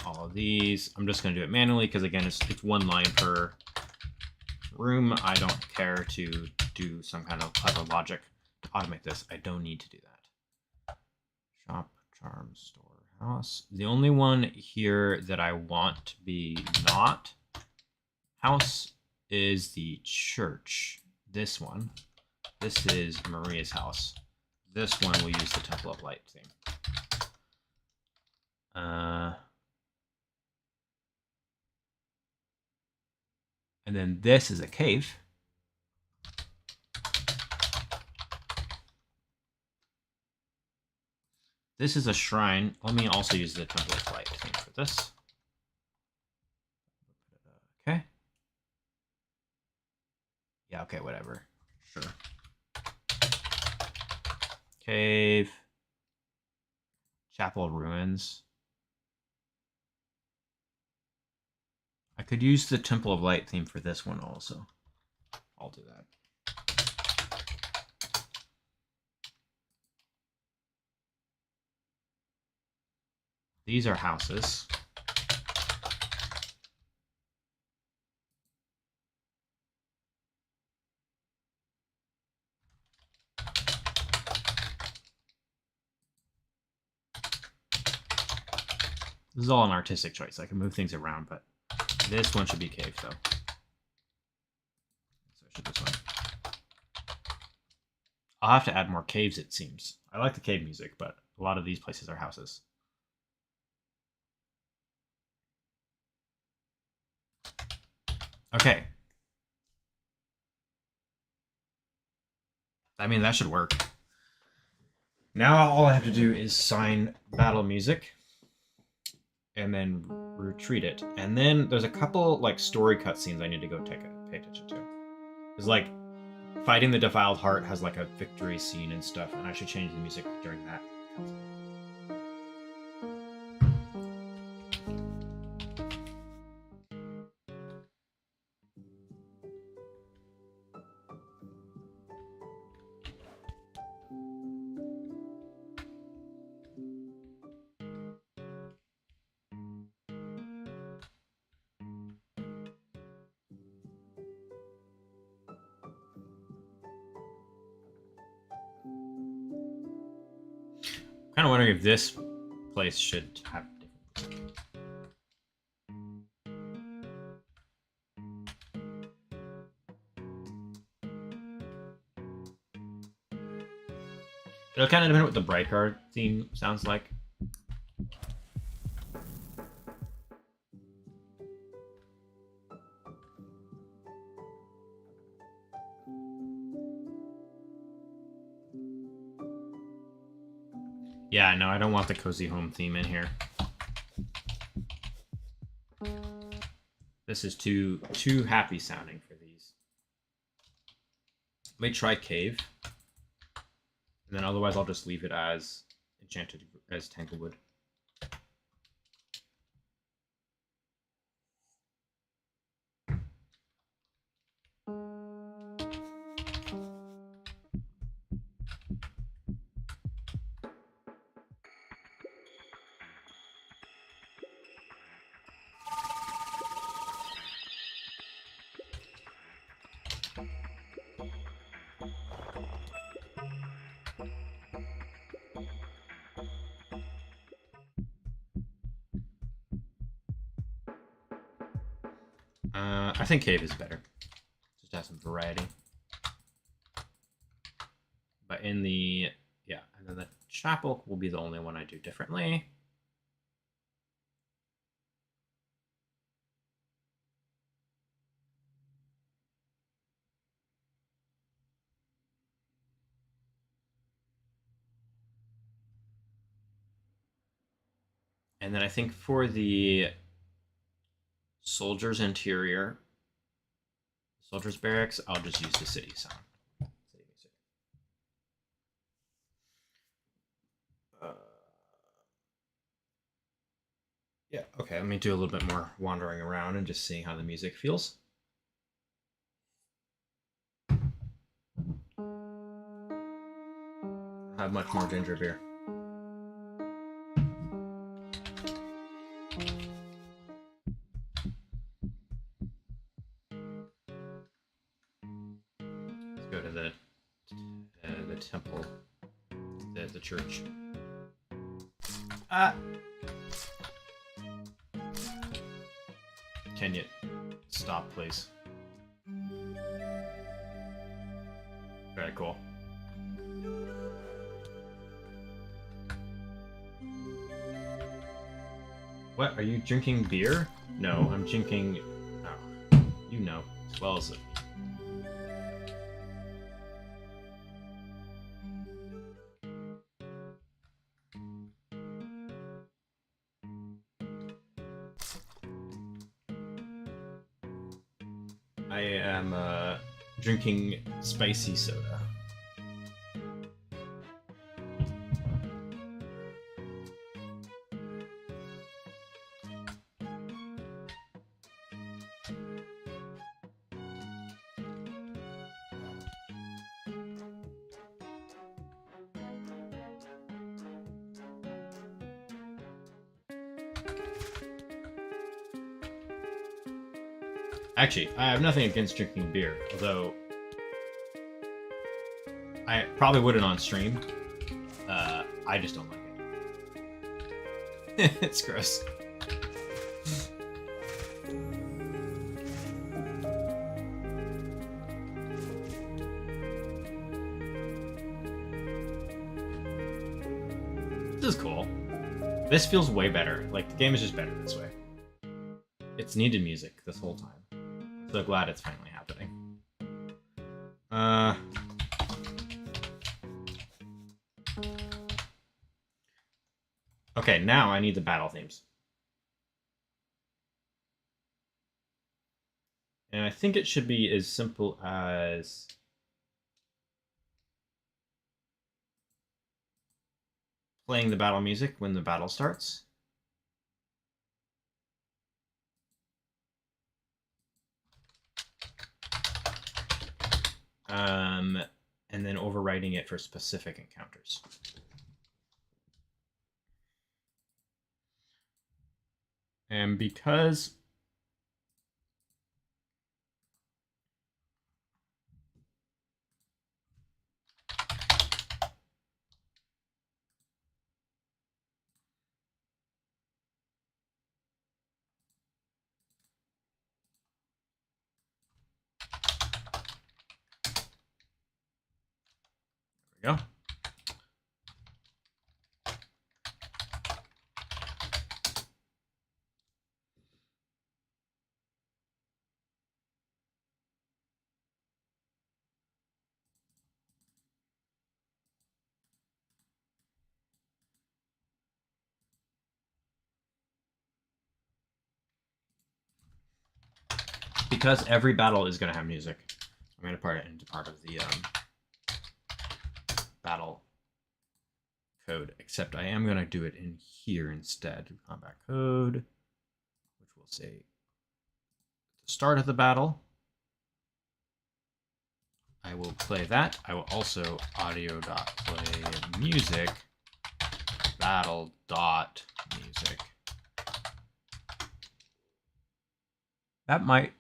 All of these. I'm just going to do it manually because, again, it's one line per room. I don't care to do some kind of clever logic to automate this. I don't need to do that. Shop, charm, store, house. The only one here that I want to be not house is the church. This one. This is Maria's house. This one will use the Temple of Light theme. And then this is a cave. This is a shrine. Let me also use the Temple of Light theme for this. Okay. Yeah, okay, whatever. Sure. Cave. Chapel ruins. I could use the Temple of Light theme for this one also. I'll do that. These are houses. This is all an artistic choice. I can move things around, but this one should be cave, though. So should this one. I'll have to add more caves, it seems. I like the cave music, but a lot of these places are houses. Okay. I mean, that should work. Now all I have to do is sign battle music and then retreat it. And then there's a couple like story cutscenes I need to go pay attention to. Because like fighting the defiled heart has like a victory scene and stuff, and I should change the music during that cutscene. Kind of wondering if this place should have different. It'll kind of depend what the Brightguard theme sounds like. Yeah, no, I don't want the cozy home theme in here. This is too happy sounding for these. Let me try cave. And then otherwise I'll just leave it as enchanted as Tanglewood. I think cave is better. Just have some variety. But in the, yeah, and then the chapel will be the only one I do differently. And then I think for the soldiers interior, soldiers barracks, I'll just use the city sound. Yeah, okay, let me do a little bit more wandering around and just seeing how the music feels. I'll have much more ginger beer. Let's go to the temple, the church. Can you stop, please? Very cool. What? Are you drinking beer? No, I'm drinking... Oh, you know as well as... I am drinking spicy soda. Actually, I have nothing against drinking beer, although I probably wouldn't on stream. I just don't like it. It's gross. This is cool. This feels way better. Like, the game is just better this way. It's needed music this whole time. So glad it's finally happening. Okay, now I need the battle themes. And I think it should be as simple as... playing the battle music when the battle starts. And then overwriting it for specific encounters. And because there we go. Because every battle is going to have music, I'm going to part it into part of the battle code, except I am going to do it in here instead. Combat code, which will say the start of the battle. I will play that. I will also audio.play music battle.music. That might...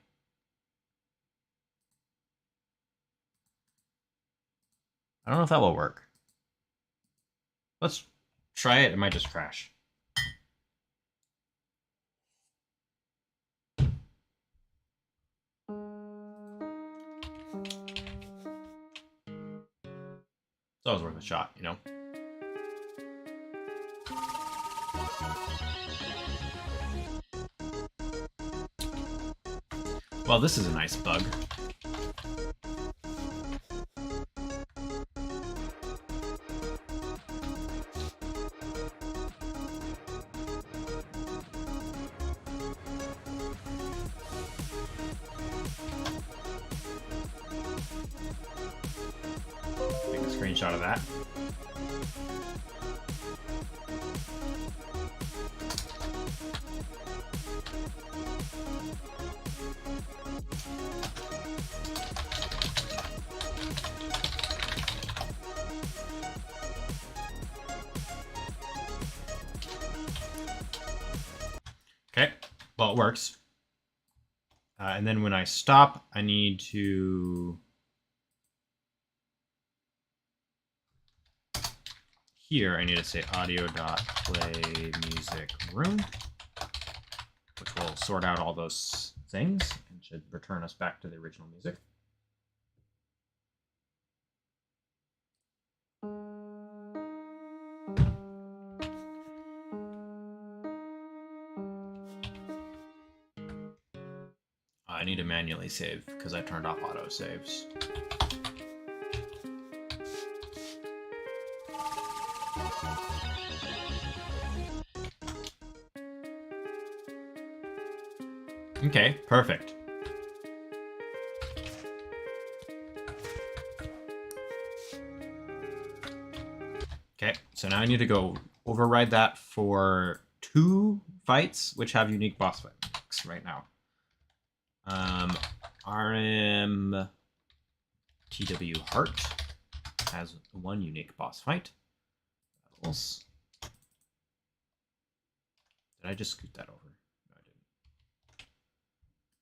I don't know if that will work. Let's try it. It might just crash. It's always worth a shot, you know? Well, this is a nice bug. Take a screenshot of that. well, it works. And then when I stop, I need to... Here, I need to say audio.play music room, which will sort out all those things and should return us back to the original music. I need to manually save because I turned off auto saves. Okay, perfect. Okay, so now I need to go override that for 2 fights, which have unique boss fights right now. RM TW Heart has 1 unique boss fight. Battles. Did I just scoot that over? No, I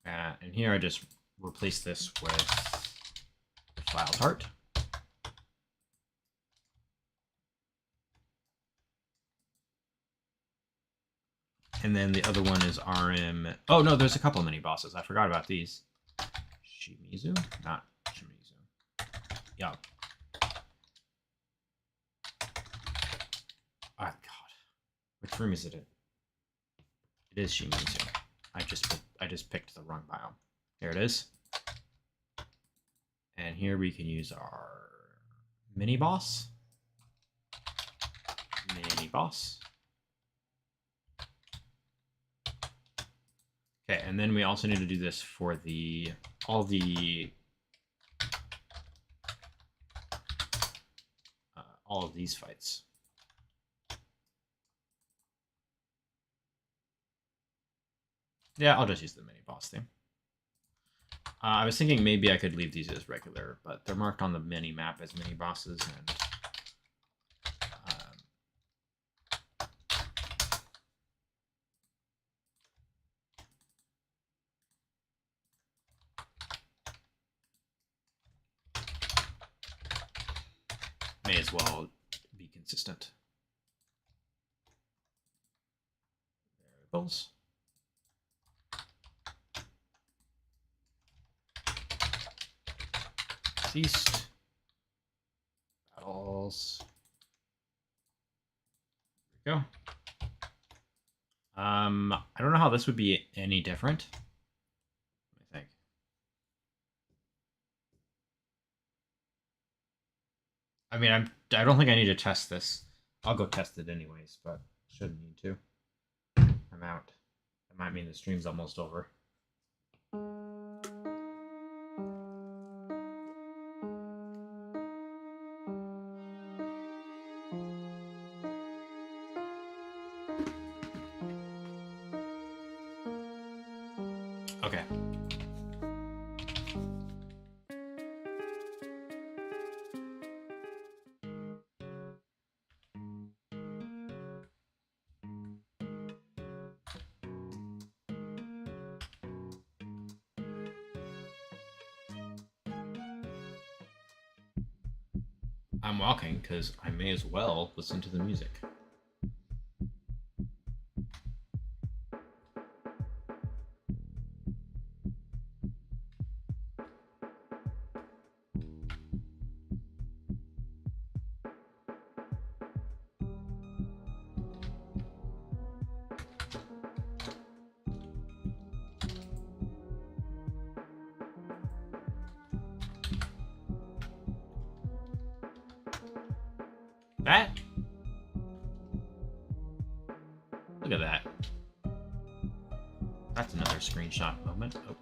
didn't. And here I just replace this with Files Heart. And then the other one is RM... Oh, no, there's a couple mini bosses. I forgot about these. Shimizu? Not Shimizu. Yeah. Oh, God. Which room is it in? It is Shimizu. I just picked the wrong biome. Here it is. And here we can use our mini boss. Mini boss. Okay, and then we also need to do this for the all of these fights. Yeah, I'll just use the mini boss thing. I was thinking maybe I could leave these as regular, but they're marked on the mini map as mini bosses, and may as well be consistent. Variables. Ceased. Battles. There we go. I don't know how this would be any different. Let me think. I mean, I don't think I need to test this. I'll go test it anyways, but shouldn't need to. I'm out. That might mean the stream's almost over. Okay. I'm walking because I may as well listen to the music. That? Look at that. That's another screenshot moment. Oh.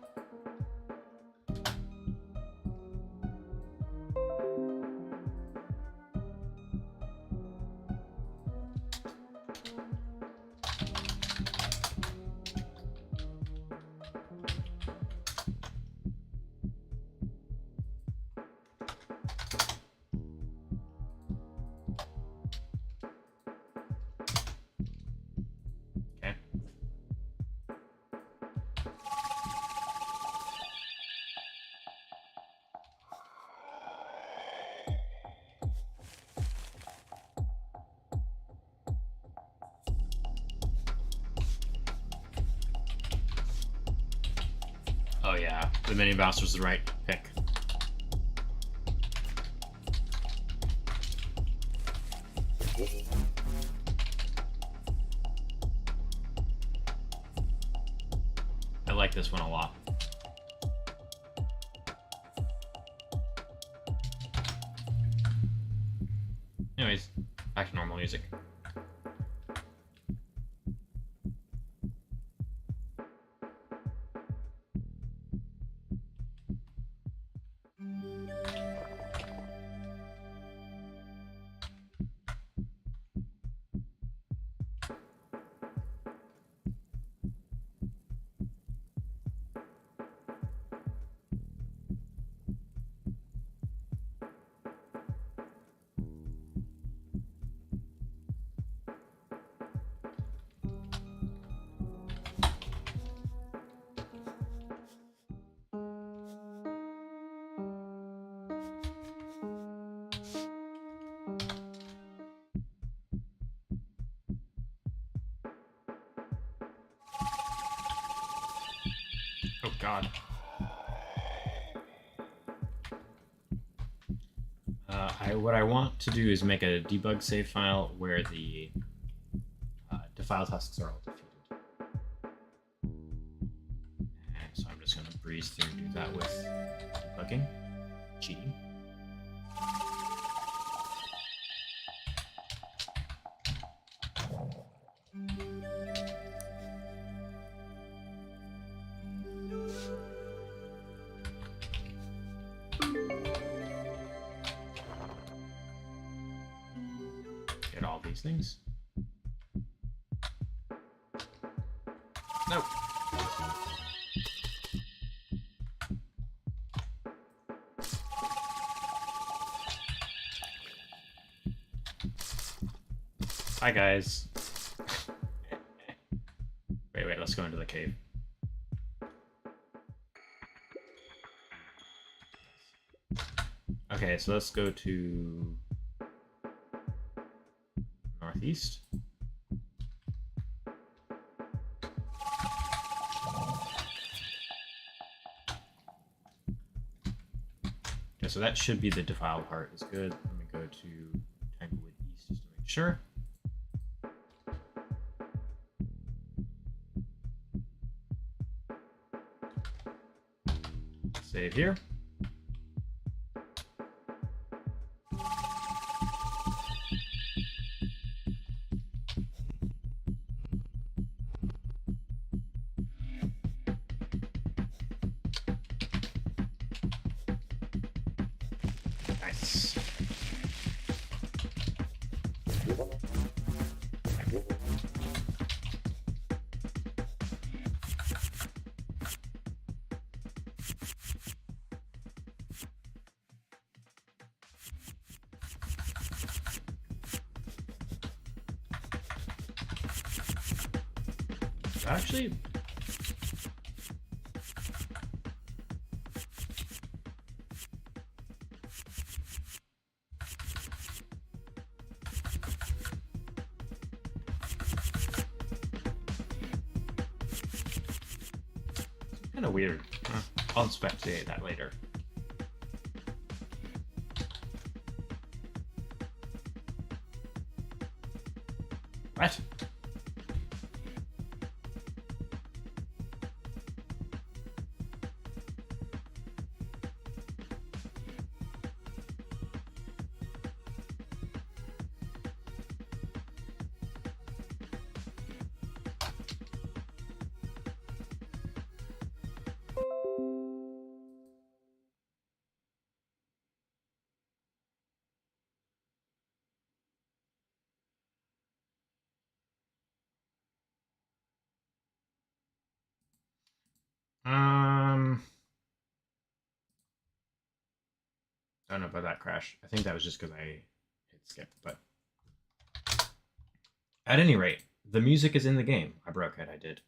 Okay. Oh yeah, the mini boss was the right pick. I like this one a lot. Anyways, back to normal music. Oh god. What I want to do is make a debug save file where the defiled husks are all defeated. And so I'm just going to breeze through and do that with debugging. Cheating. Get all these things. Nope. Hi guys. Wait, let's go into the cave. Okay, so let's go to northeast. Okay, so that should be the defiled part. Is good. Let me go to Tanglewood East just to make sure. Save here. Nice. Actually, kind of weird. I'll investigate that later. What? I don't know about that crash. I think that was just because I hit skip, but at any rate, the music is in the game. I broke it, I did.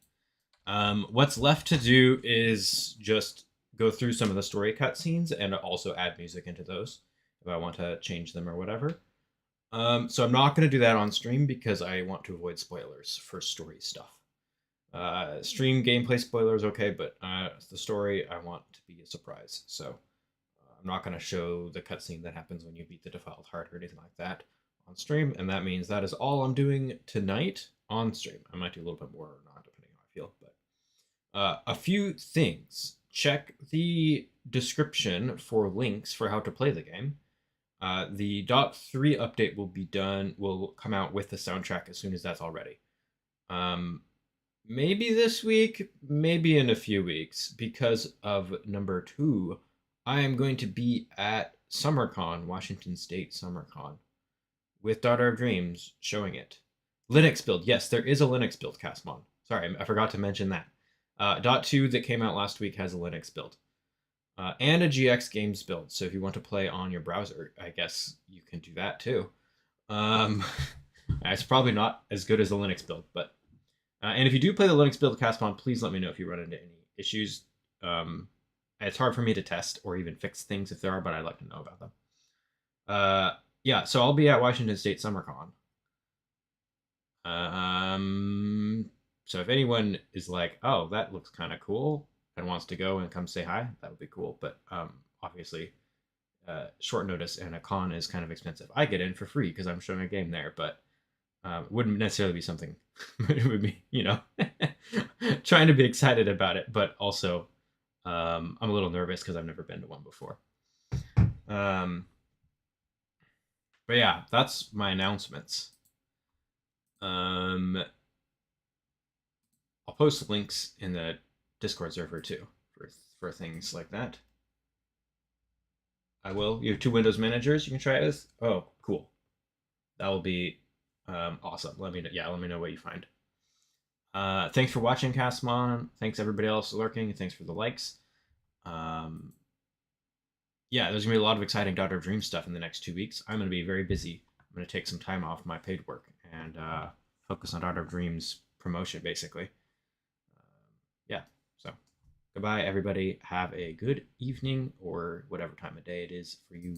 What's left to do is just go through some of the story cutscenes and also add music into those if I want to change them or whatever. So I'm not going to do that on stream because I want to avoid spoilers for story stuff. Stream gameplay spoilers, okay, but the story I want to be a surprise. So I'm not going to show the cutscene that happens when you beat the defiled heart or anything like that on stream, and that means that is all I'm doing tonight on stream. I might do a little bit more or not, depending on how I feel. But a few things. Check the description for links for how to play the game. The .3 update will come out with the soundtrack as soon as that's all ready. Maybe this week, maybe in a few weeks, because of number 2. I am going to be at SummerCon, Washington State SummerCon, with Daughter of Dreams showing it. Linux build, yes, there is a Linux build, Castmon. Sorry, I forgot to mention that. .2 that came out last week has a Linux build. And a GX Games build, so if you want to play on your browser, I guess you can do that too. It's probably not as good as the Linux build, but and if you do play the Linux build Castmon, please let me know if you run into any issues. It's hard for me to test or even fix things if there are, but I'd like to know about them. Yeah, so I'll be at Washington State SummerCon. So if anyone is like, oh, that looks kind of cool, and wants to go and come say hi, that would be cool. But obviously, short notice and a con is kind of expensive. I get in for free because I'm showing a game there, but it wouldn't necessarily be something. It would be, trying to be excited about it, but also I'm a little nervous because I've never been to one before. But yeah, that's my announcements. I'll post links in the Discord server too for things like that. I will. You have 2 Windows managers you can try it with. Oh, cool. That will be awesome. Let me know what you find. Thanks for watching, Castmon. Thanks everybody else lurking. Thanks for the likes. Yeah, there's gonna be a lot of exciting Daughter of Dreams stuff in the next 2 weeks. I'm gonna be very busy. I'm gonna take some time off my paid work and focus on Daughter of Dreams promotion, basically. Yeah, so goodbye, everybody. Have a good evening or whatever time of day it is for you